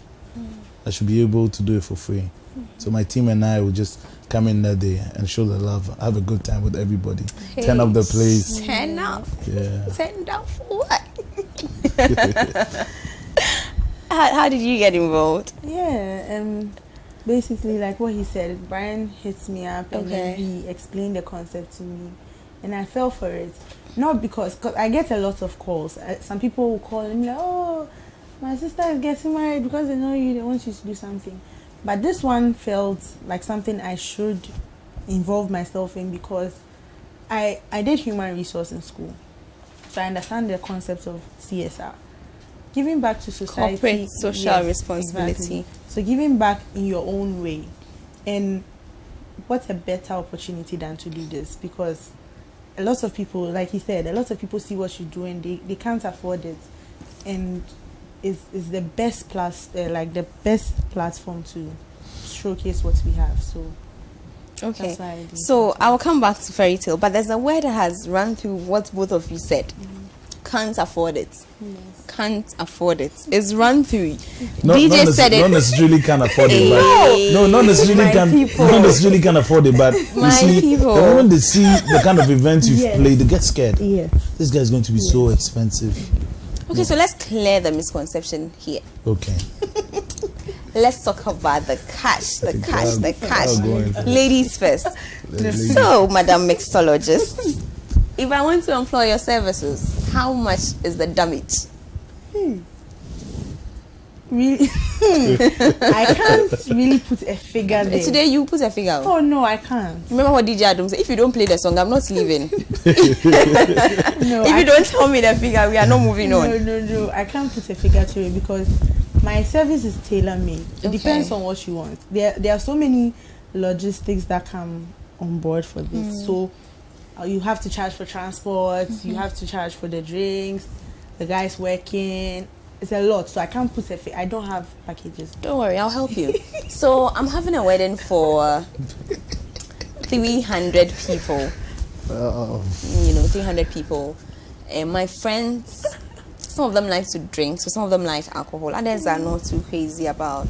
I should be able to do it for free. So my team and I will just come in that day and show the love, have a good time with everybody. Hey, turn up the place. Turn up. Yeah. Turn up for what? How did you get involved? Yeah, basically like what he said, Brian hits me up and then he explained the concept to me and I fell for it. Not because I get a lot of calls. Some people will call and be like, oh, my sister is getting married because they know you, they want you to do something. But this one felt like something I should involve myself in because I did human resource in school. So I understand the concept of CSR. Giving back to society. Corporate social responsibility. Exactly. So giving back in your own way. And what a better opportunity than to do this, because a lot of people, like he said, a lot of people see what you do and they can't afford it. And it's the best the best platform to showcase what we have. So okay, that's why I did. So I will come back to fairy tale, but there's a word that has run through what both of you said. Can't afford it. Yes. Can't afford it. It's run through. No, DJ said it. Not necessarily can afford it, but no, not necessarily can afford it. But you see, the moment they see the kind of events you play, they get scared. Yes. This guy is going to be so expensive. Okay, so let's clear the misconception here. Okay. Let's talk about the cash. The cash. Ladies first. So, Madam Mixologist, if I want to employ your services, how much is the damage? Really? I can't really put a figure there. Today you put a figure. Oh no, I can't. Remember what DJ Adam said? If you don't play the song, I'm not leaving. No, if you don't tell me the figure, we are not moving on. No, I can't put a figure to it because My service is tailor-made. It depends on what you want. There are so many logistics that come on board for this. So you have to charge for transport, you have to charge for the drinks, the guys working. It's a lot, so I can't put I don't have packages. Don't worry, I'll help you. So I'm having a wedding for 300 people. 300 people. My friends, some of them like to drink, so some of them like alcohol. Others are not too crazy about,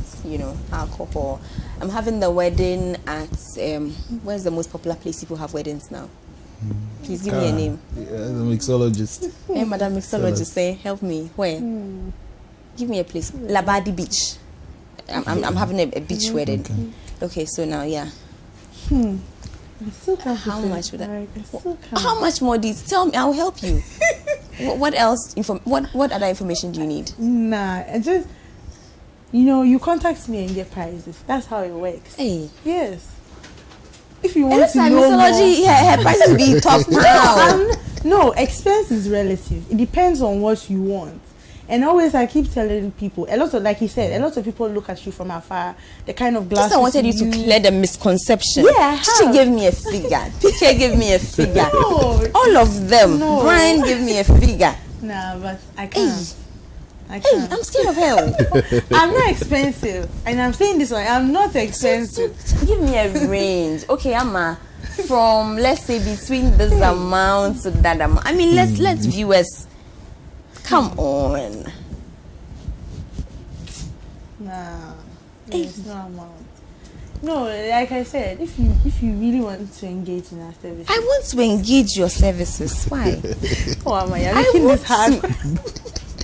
alcohol. I'm having the wedding at, where's the most popular place people have weddings now? Please give me a name. The mixologist. Hey, Madam Mixologist, help me. Where? Give me a place. Labadi Beach. I'm having a beach wedding. Okay, so now, how much would that? How much more details? Tell me, I'll help you. What else? What other information do you need? Nah, just you contact me and get prices. That's how it works. Hey, yes. If you want to know more, her prices will be tough now. No, expense is relative. It depends on what you want. And always I keep telling people, a lot of, like he said, a lot of people look at you from afar, the kind of glasses. I wanted you to clear the misconception. Yeah, she gave me a figure. PK gave me a figure. No. All of them. No. Brian gave me a figure. Nah, but I can't. Hey, I'm scared of hell. I'm not expensive. And I'm saying this one, I'm not expensive. So give me a range. Okay, from, let's say, between this amount to that amount. I mean, let's viewers. Come on. Nah, there's no amount. No, like I said, if you really want to engage in our services, I want to engage your services. Why? You're making this hard.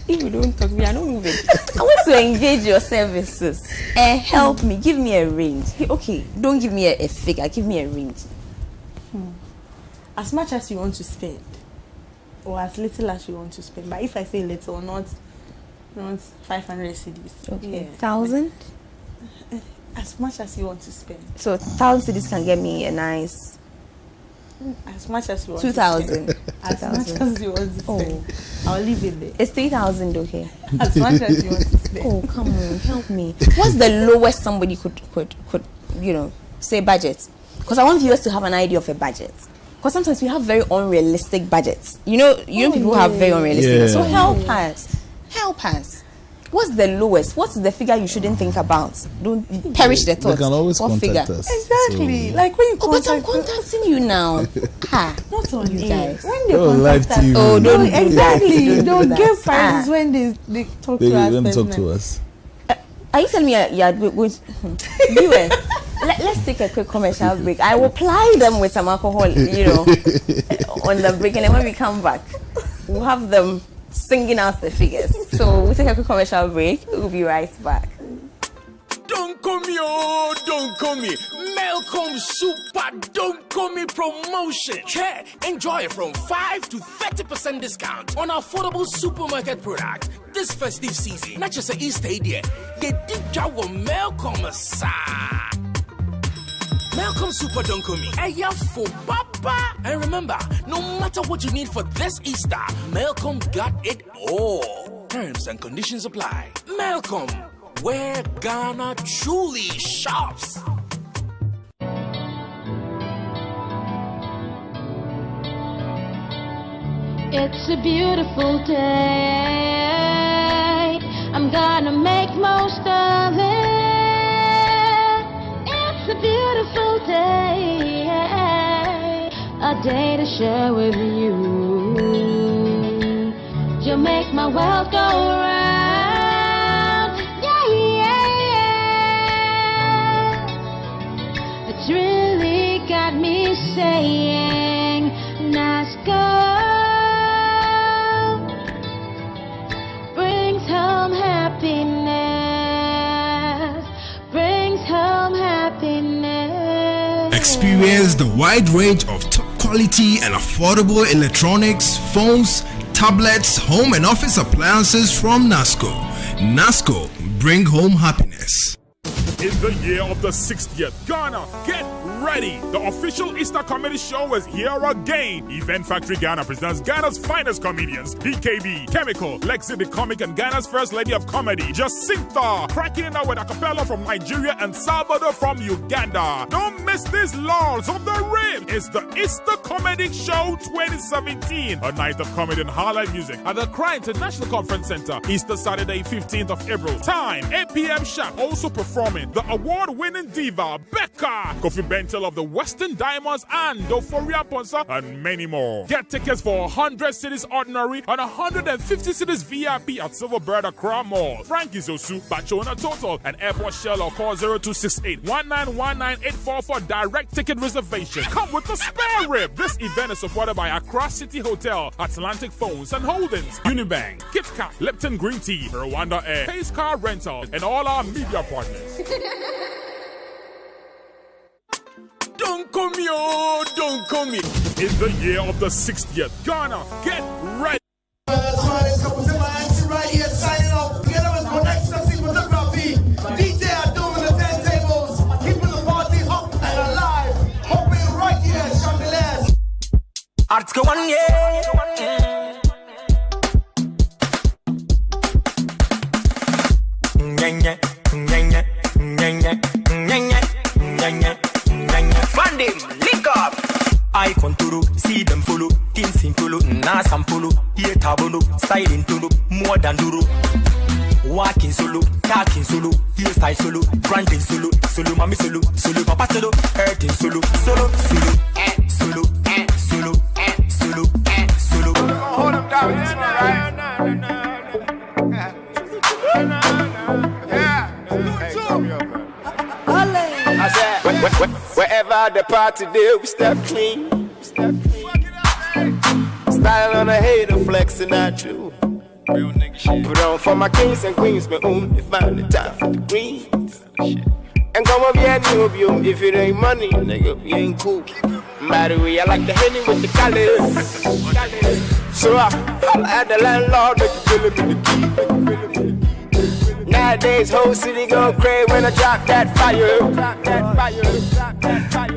If you don't talk, we are not moving. I want to engage your services. Help me. Give me a range. Okay, don't give me a figure. Give me a range. As much as you want to spend. Or as little as you want to spend. But if I say little, not 500 cedis. Okay. 1,000? As much as you want to spend. So 1,000 cedis can get me a nice. As much as you want 2,000. to spend. As much as you want to spend. I'll leave it there. It's 3,000, okay? As much as you want to spend. Oh, come on, help me. What's the lowest somebody could say budget? Because I want viewers to have an idea of a budget. Because sometimes we have very unrealistic budgets. People have very unrealistic. Yeah. So help us. What's the lowest? What's the figure you shouldn't think about? Don't perish the thoughts. You can always contact us. Exactly. So. Like when you contact but I'm contacting you now. Not on you guys. When they contact us. Oh, don't exactly. Don't give prices when they talk to us. They talk to us. Are you telling me you're going to viewers? Let's take a quick commercial break. I will ply them with some alcohol, on the break, and then when we come back, we'll have them singing out the figures. So we'll take a quick commercial break. We'll be right back. Don't call me, don't call me. Malcolm Super Don't Call Me promotion. Yeah, enjoy it from 5 to 30% discount on affordable supermarket products this festive season. Not just an Easter idea. The deep job will Malcolm aside. Malcolm Super Don't Call Me. Hey, for Papa. And remember, no matter what you need for this Easter, Malcolm got it all. Terms and conditions apply. Malcolm, where Ghana truly shops. It's a beautiful day. I'm gonna make most of it. It's a beautiful day. A day to share with you. You make my world go round. Yeah. It's really got me saying, nice girl. Brings home happiness. Experience the wide range of top quality and affordable electronics, phones, tablets, home and office appliances from NASCO. NASCO, bring home happiness. In the year of the 60th, Ghana, get ready. The official Easter comedy show is here again. Event Factory Ghana presents Ghana's finest comedians. BKB, Chemical, Lexi the Comic, and Ghana's first lady of comedy, Jacinta, cracking it out with a cappella from Nigeria and Salvador from Uganda. Don't miss these Lords of the Rib. It's the Easter Comedy Show 2017, a night of comedy and highlight music at the Accra International Conference Center, Easter Saturday, 15th of April. Time, 8 p.m. sharp. Also performing the award-winning diva, Becca, Kofi Bentel of the Western Diamonds, and Doforia Ponsa, and many more. Get tickets for 100 cities ordinary and 150 cities VIP at Silverbird Accra Mall, Frankie's Osu, Bachona Total, and Airport Shell, or call 0268 191984 for direct ticket reservation. Come with the spare rib. This event is supported by Accra City Hotel, Atlantic Phones and Holdings, Unibank, KitKat, Lipton Green Tea, Rwanda Air, Pace Car Rental, and all our media partners. Don't come here, don't come here. In the year of the 60th, Ghana, get ready. Right here, signing off. Together with Connection Photography, DJ are doing the turntables, keeping the party hot and alive. Hoping right here, chandeliers. Article 1, yeah. Fund him, link up. I contour, see them follow. Team simple, na sampolo. Here tabono, styling tolo, more than duro. Walking solo, talking solo, here style solo, branding solo, solo mami solo, solo papa solo, hurting solo, solo, solo, solo, solo, solo, solo. Hold them down, it's alright. I said, wherever the party do, we step clean. Style on a hater, flexing at you. Real nigga shit. Put on for my kings and queens, but they find the time for the greens. And come up here, new if it ain't money, nigga, we ain't cool. By the way, I like the Henny with the colors. So I holla at the landlord, make you feel it with the key. Nowadays, whole city go crazy when I drop that fire.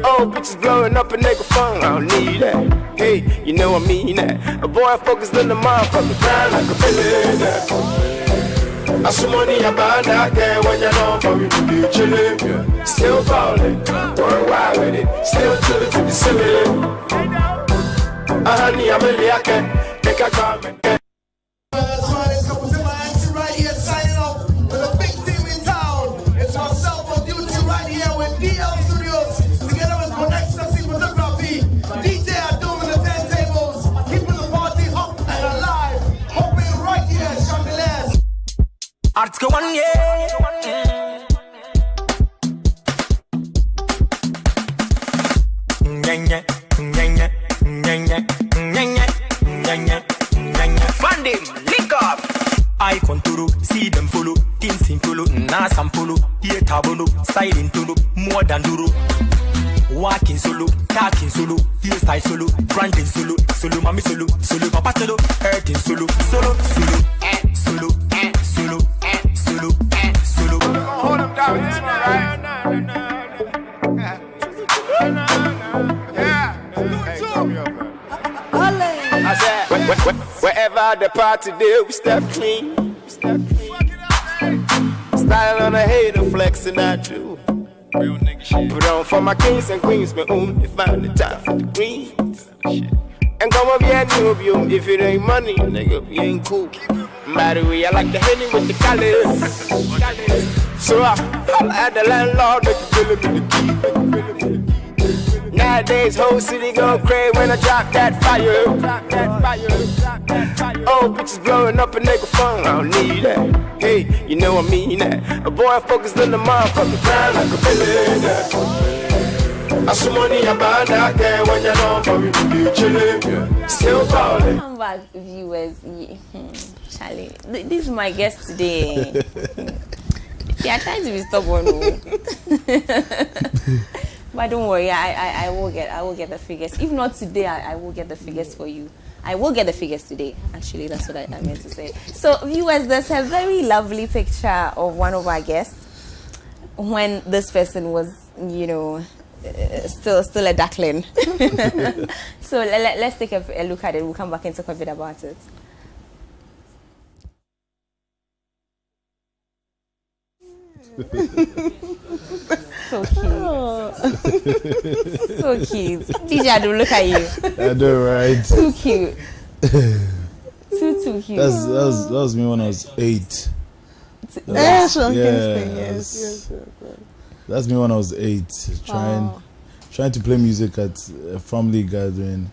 Oh, bitches blowing up a nigga phone, I don't need that. Hey, you know I mean that. A boy focused on the motherfucker, grind like a billionaire. I see money about that there when you know but we be chillin'. Still ballin', worldwide with it. Still chillin' to the ceiling. Honey, I'm a liake, make a comment. Right here, signing off with a big team in town. It's myself on duty right here with DL Studios. Together with Connection Photography, DJ are doing the turntables, keeping the party hot and alive. Hoping right here, chandeliers. Article 1, yeah. Fund him, link up. I contour, see them follow. Team simple, na sampolo. Here tabono, styling tolo, more than duro. Walking solo, talking solo, here style solo, branding solo, solo mami solo, solo papa solo, hurting solo, solo, solo, solo, solo, solo, solo. Hold them down, it's alright. I said, wherever the party do, we step clean. Style on a hater, flexing at you. Real nigga shit. Put on for my kings and queens, but they find the time for the greens. And come up here, new if it ain't money, nigga, we ain't cool. By the way, I like the Henny with the colors. So I holla at the landlord, make you feel it with the key. Nowadays, whole city go crazy when I drop that fire. Oh, bitches blowing up a nigga phone, I don't need that. Hey, you know I mean that. A boy focused on the motherfucker, grind like a billionaire. I see money about that there when you know but we be chillin'. Still ballin'. Come back, viewers. Charlie, this is my guest today. They are trying to be stubborn. But don't worry, I will get the figures. If not today, I will get the figures for you. I will get the figures today. Actually, that's what I meant to say. So, viewers, there's a very lovely picture of one of our guests when this person was, still a duckling. So let's take a look at it. We'll come back and talk a bit about it. So cute. So cute. DJ Adu, look at you. I know, right? Too cute. Too cute. That was me when I was 8. Yes. That's me when I was 8, trying to play music at a family gathering,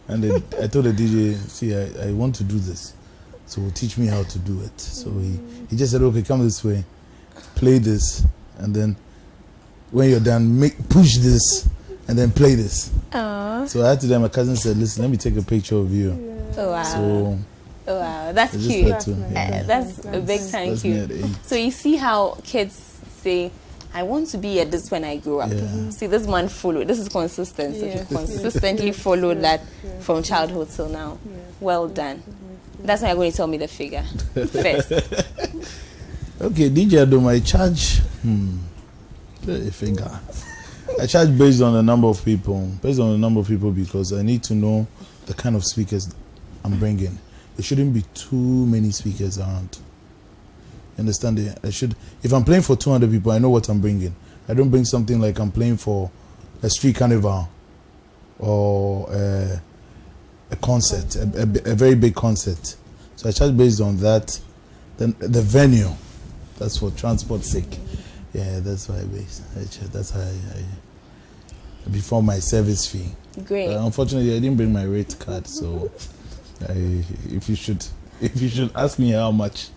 and I told the DJ, "See, I want to do this, so teach me how to do it." So he just said, "Okay, come this way, play this, and then when you're done, push this, and then play this." Aww. So I had to tell my cousin, said, "Listen, let me take a picture of you." Yeah. Oh wow. So. Oh wow, that's cute. That's a big time cute. So you see how kids say, "I want to be at this when I grow up." Yeah. See, this man followed. This is consistency. Yeah. He consistently followed that from childhood till now. Well done. That's why you're going to tell me the figure first. Okay, DJ Adu, I charge a figure. I charge based on the number of people. Based on the number of people, because I need to know the kind of speakers I'm bringing. There shouldn't be too many speakers around. You understand? If I'm playing for 200 people, I know what I'm bringing. I don't bring something like I'm playing for a street carnival or a concert, a very big concert. So I charge based on that. Then the venue, that's for transport's sake. Yeah, that's why I base. That's how I before my service fee. Great. Unfortunately, I didn't bring my rate card, so. If you should ask me how much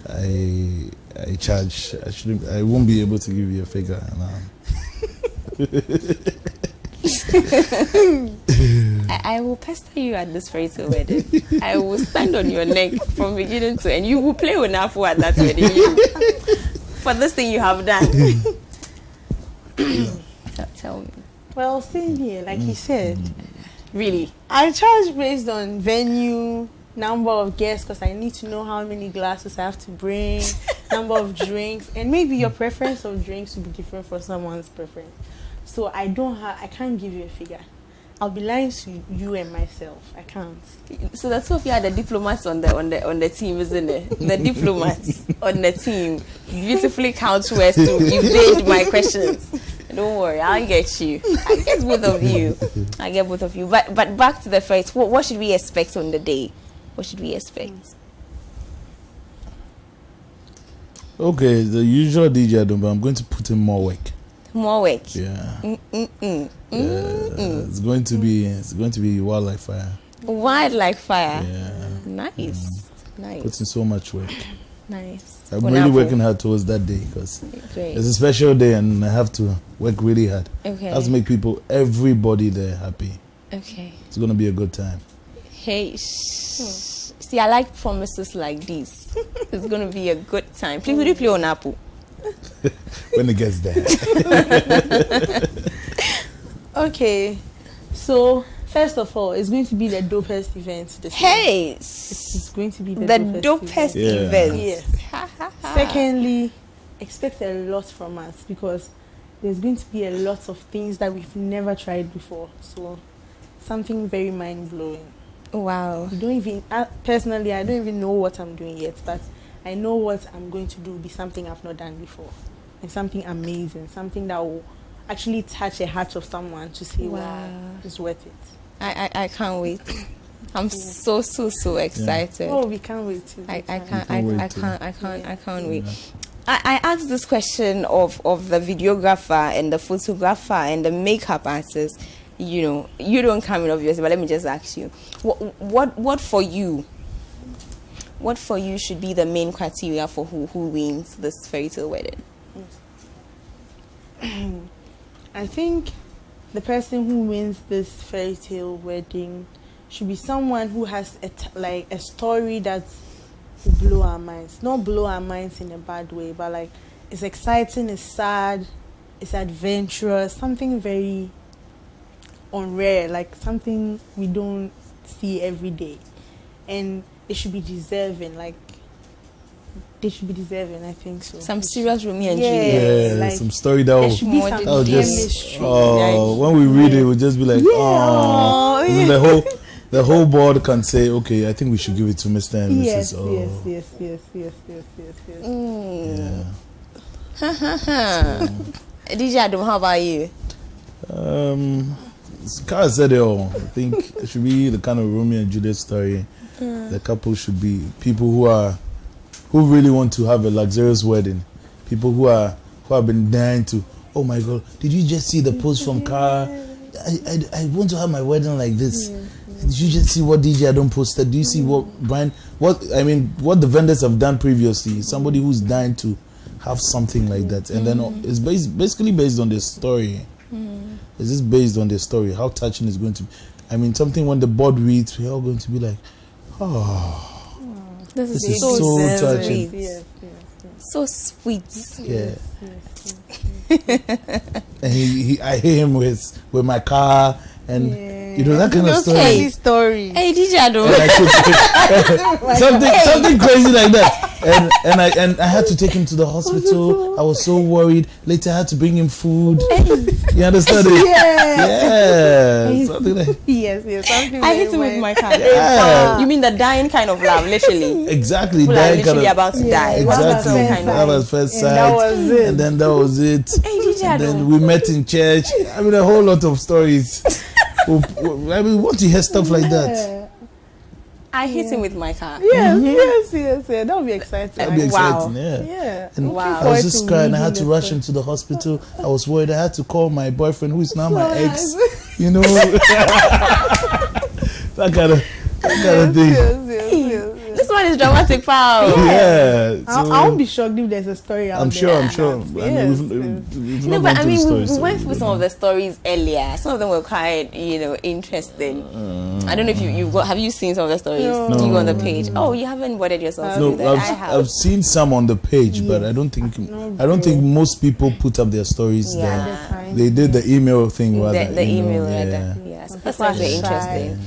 I charge, I won't be able to give you a figure. I will pester you at this very wedding. I will stand on your neck from beginning to end. You will play with Nafu at that wedding. For this thing you have done. Tell me. Well, same here, like he said. Really? I charge based on venue, number of guests, because I need to know how many glasses I have to bring, number of drinks, and maybe your preference of drinks will be different for someone's preference. So I can't give you a figure. I'll be lying to you and myself. I can't. So the two of you are the diplomats on the team, isn't it? The diplomats on the team, beautifully couch words to evade my questions. Don't worry, I'll get you. I get both of you. But back to the first. What should we expect on the day? What should we expect? Okay, the usual DJ Adu, but I'm going to put in more work. More work. Yeah. It's going to be wildlife fire. Wildlife fire. Yeah. Nice. Putting so much work. Nice. I'm really working hard towards that day because it's a special day and I have to work really hard. Okay. I have to make everybody there happy. Okay. It's going to be a good time. Hey, see, I like promises like these. It's going to be a good time. Please, would you play on Apple? When it gets there. Okay. So, first of all, it's going to be the dopest event this year. It's going to be the dopest event. Yes. Secondly, expect a lot from us because there's going to be a lot of things that we've never tried before. So, something very mind-blowing. Wow. Personally, I don't even know what I'm doing yet, but I know what I'm going to do will be something I've not done before. And something amazing, something that will actually touch the heart of someone to say, wow, it's worth it. I can't wait. I'm so excited. Yeah. Oh, we can't wait too. I can't wait. I asked this question of the videographer and the photographer and the makeup artist. You know, you don't come in obviously, but let me just ask you, what for you? What for you should be the main criteria for who wins this fairy tale wedding? I think the person who wins this fairy tale wedding should be someone who has a story that will blow our minds. Not blow our minds in a bad way, but like it's exciting, it's sad, it's adventurous, something very unrare, like something we don't see every day. And it should be deserving, like they should be deserving. I think so. Some serious Romeo and Yes, Juliet. Yeah, like, some story that there will, should be More some than just chemistry. when we read it, we'll just be like, oh, Yeah. the whole board can say, okay, I think we should give it to Mr. and Mrs. Yes, Oh, yes. yeah. DJ Adam, how about you? Carl said it all. I think it should be the kind of Romeo and Juliet story. The couple should be people who really want to have a luxurious wedding. People who have been dying to. Oh my God! Did you just see the post from Carl? I want to have my wedding like this. Did you just see what DJ Adam posted? Do you see what Brian? What the vendors have done previously? Somebody who's dying to have something like that, and then it's basically based on their story. It's just based on their story. How touching it's going to be. Something when the board reads, we're all going to be like, oh, This this is is so so sweet. touching. So sweet. Yeah. And I hear him with my car, and that kind of story. Hey, DJ Adam. Something crazy like that. And I had to take him to the hospital. I was so worried. Later I had to bring him food. You understand it? Yeah. Something like Yes. Something I hit him with my car. Yeah. You mean the dying kind of love, literally? Exactly. People are Dying literally kind of, about to die. exactly. Kind That of. was first sight. And that was it. And then that was it. Hey, DJ And then Adam. we met in church. A whole lot of stories. Want to hear stuff like that? I hit him with my car. Yes. That would be exciting. That'd be Wow. exciting, yeah. And Wow. I was just crying. I had to rush into the hospital. I was worried. I had to call my boyfriend, who is now my ex. That kind of thing. Yes. This one is dramatic, pal. Yeah. I won't be shocked if there's a story out I'm there. sure. Yes. We've No, not but gone through the we stories, went so through some of the stories earlier. Some of them were quite, interesting. I don't know if have you seen some of the stories? No. Do you on the page? Oh, you haven't bothered yourself to do No, that. I have. I've seen some on the page, but I don't think most people put up their stories there. They did the email thing rather. The email yeah. rather. Yes, that's very interesting.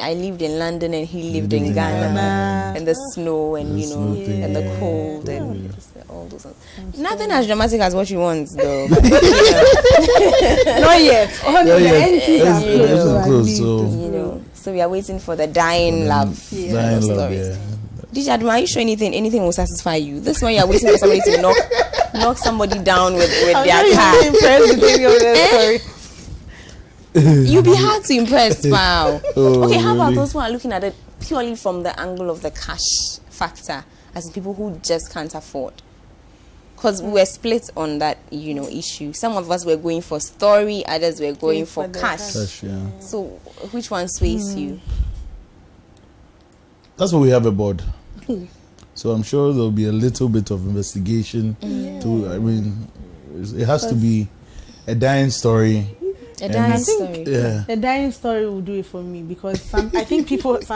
I lived in London and he lived in Ghana, and the snow and and the cold and all those things. Nothing as dramatic as what you want, though. Not yet. So we are waiting for the dying love. Dying love, yeah. DJ Adam, are you sure anything will satisfy you? This one you are waiting for somebody to knock somebody down with their car. You'll be hard to impress, wow. Okay, how about those who are looking at it purely from the angle of the cash factor, as in people who just can't afford? Because we were split on that, issue. Some of us were going for story, others were going for cash. So, which one sways you? That's what we have aboard. So I'm sure there'll be a little bit of investigation. It has to be a dying story. A dying story. Yeah. The dying story will do it for me, because some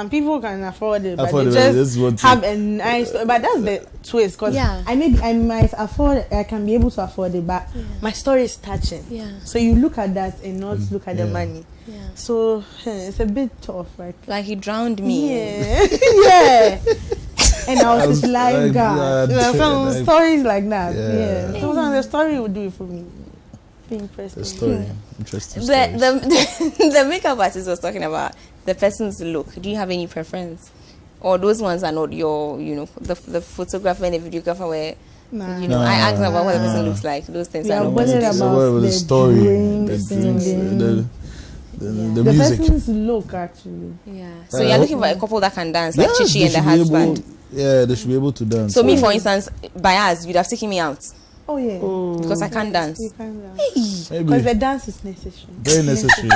people can afford it, but Afford they it, just have a nice story. But that's the twist, because I might afford, I can be able to afford it, but my story is touching. Yeah. So you look at that and not look at the money. Yeah. So it's a bit tough, right? Like he drowned me. Yeah. Yeah. And I was his lifeguard. Some stories like that. Yeah. Sometimes the story will do it for me. Interesting. The story. Interesting. The makeup artist was talking about the person's look. Do you have any preference? Or those ones are not your, the photographer and the videographer where, I asked about what the person looks like. Those things are not about the story. The music. The person's look, actually. Yeah. So you're looking for a couple that can dance, like Chichi and the husband. They should be able to dance. So me, for instance, by us, you'd have taken me out. Oh yeah. Because I can't dance. You can't dance. Because the dance is necessary. Very necessary.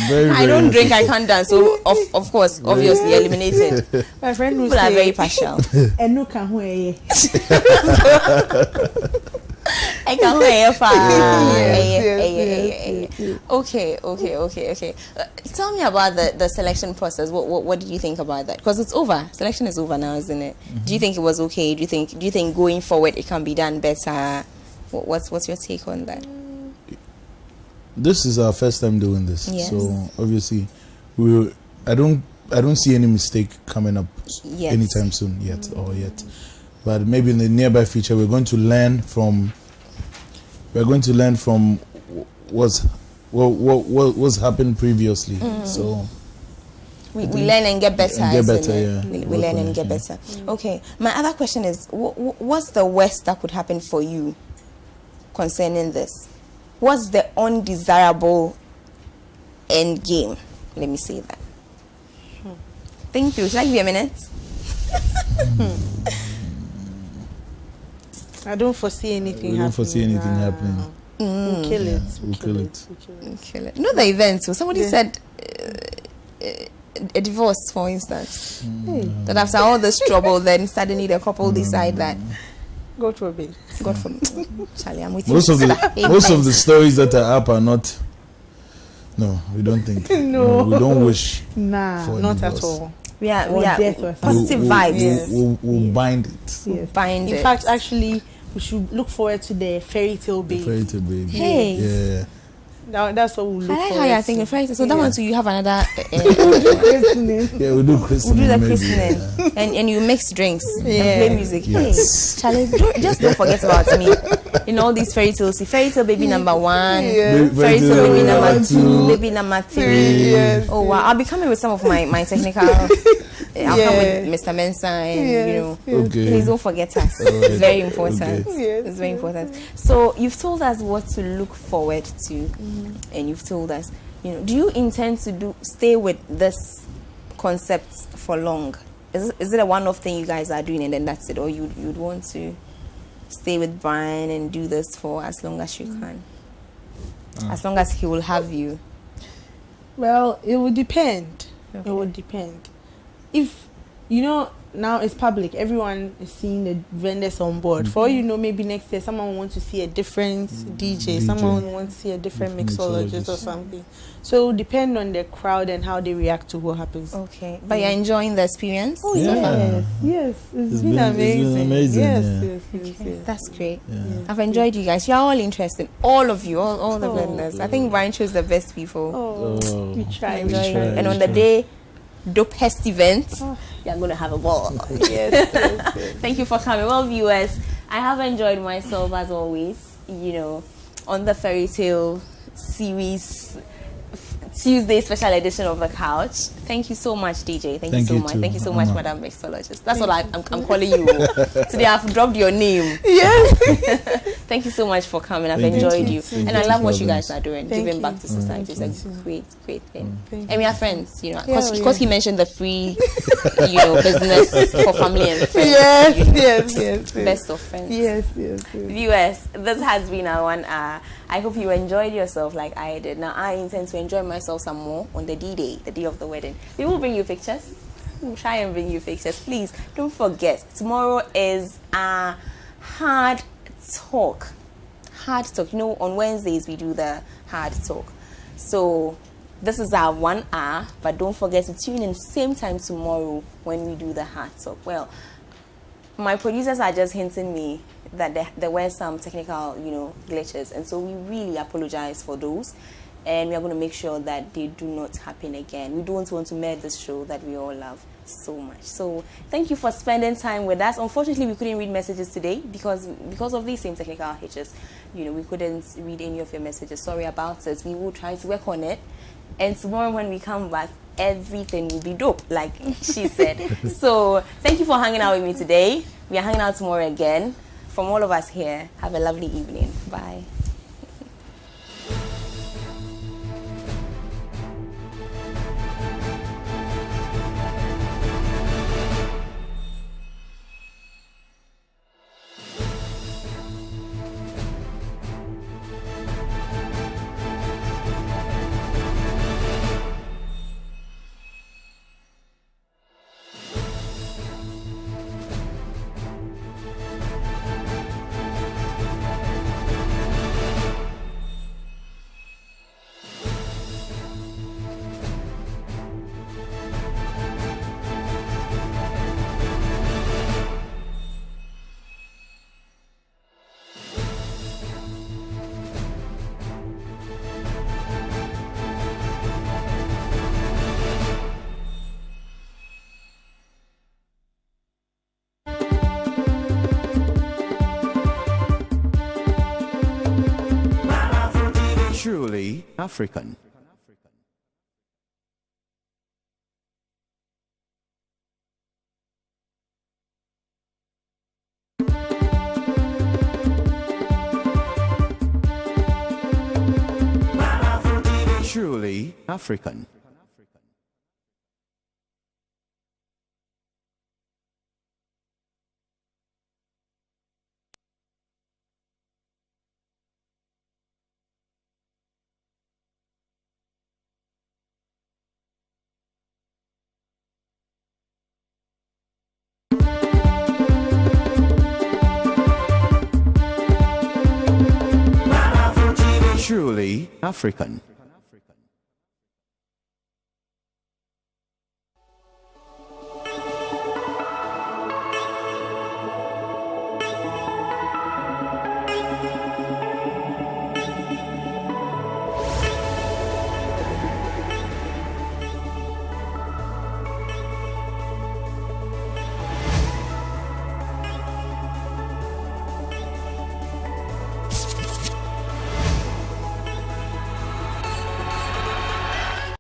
Very, I don't drink, I can't dance. So of course, obviously eliminated. My friend people are very partial. And no can hear. I can't hear Yes. Okay. Tell me about the selection process. What did you think about that? Because it's over. Selection is over now, isn't it? Do you think it was okay? Do you think going forward it can be done better? What's your take on that? This is our first time doing this, so obviously I don't I don't see any mistake coming up Yet. anytime soon yet. But maybe in the nearby future we're going to learn from what's happened previously. So we learn and get better. Yeah. We learn and get better. Okay. My other question is, what's the worst that could happen for you concerning this? What's the undesirable end game? Let me say that. Thank you. Should I give you a minute? I don't foresee anything happening. We don't foresee anything happening. We'll kill it. We'll kill it. You know the event. So somebody said a divorce, for instance. That after all this trouble, then suddenly the couple decide that God forbid. God forbid. Charlie, I'm with Most you. most of the stories that are up are not. No, we don't think. No. We don't wish. Nah, for a not divorce. at all. We are death or positive vibes. We'll bind it. Yes. Bind In it. fact, actually, we should look forward to the fairy tale baby. Fairy tale baby. Hey. Yeah. That's what we'll look I like forward how you're to. thinking fairy tale. So that one too, you have another. Yeah, we'll do christening. We'll do the maybe, christening, and you mix drinks and Yeah. play music. Yes. Hey, Charlie, don't forget about me. In all these fairy tales, fairy tale baby number 1, fairy tale baby number 2, baby number 3. Yes. Oh wow, I'll be coming with some of my technical. I'll come with Mr. Mensa and Okay. please don't forget us. Alright. It's very important. Okay. Yes. It's very important. So you've told us what to look forward to, and you've told us, do you intend to stay with this concept for long? Is it a one-off thing you guys are doing and then that's it, or you'd want to stay with Brian and do this for as long as you can, as long as he will have you? Well, it would depend. Okay. It would depend. If now it's public, everyone is seeing the vendors on board. For all you know, maybe next year someone wants to see a different DJ, someone wants to see a different mixologist or something. So it will depend on the crowd and how they react to what happens. Okay, but you're enjoying the experience? Oh Yeah. yes, yes, it's been amazing. It's been amazing. Yes. That's great. Yeah. I've enjoyed you guys. You're all interesting. All of you, all the vendors. I think Brian chose the best people. Oh, we try. Enjoy it. try, And we on the try. day, dopest event, you're going to have a ball. Yes. Thank you for coming. Well, viewers, I have enjoyed myself as always, on the fairy tale series Tuesday special edition of The Couch. Thank you so much, DJ. Thank you so much. too, Thank you so much, Amma. Madam Mixologist. That's all I'm calling you. Today I've dropped your name. Yes. Thank you so much for coming. I've Thank you. enjoyed you. Thank And you I love for what you having guys us. are doing. Thank Giving you. back to society. It's a great thing. Thank And we are friends, because Yeah, he mentioned the free, business for family and friends. Yes. Best of friends. Yes. Viewers, this has been our 1 hour. I hope you enjoyed yourself like I did. Now I intend to enjoy myself some more on the D-Day, the day of the wedding. We will bring you pictures. We'll try and bring you pictures. Please don't forget, tomorrow is a hard talk. On Wednesdays we do the hard talk. So this is our 1 hour, but don't forget to tune in same time tomorrow when we do the hard talk. Well, my producers are just hinting me that there were some technical, glitches, and so we really apologize for those, and we are going to make sure that they do not happen again. We don't want to miss this show that we all love so much. So thank you for spending time with us. Unfortunately, we couldn't read messages today because of these same technical hitches. We couldn't read any of your messages. Sorry about it. We will try to work on it, and tomorrow when we come back, everything will be dope, like she said. So thank you for hanging out with me today. We are hanging out tomorrow again. From all of us here, have a lovely evening. Bye. African. Truly African. Truly African.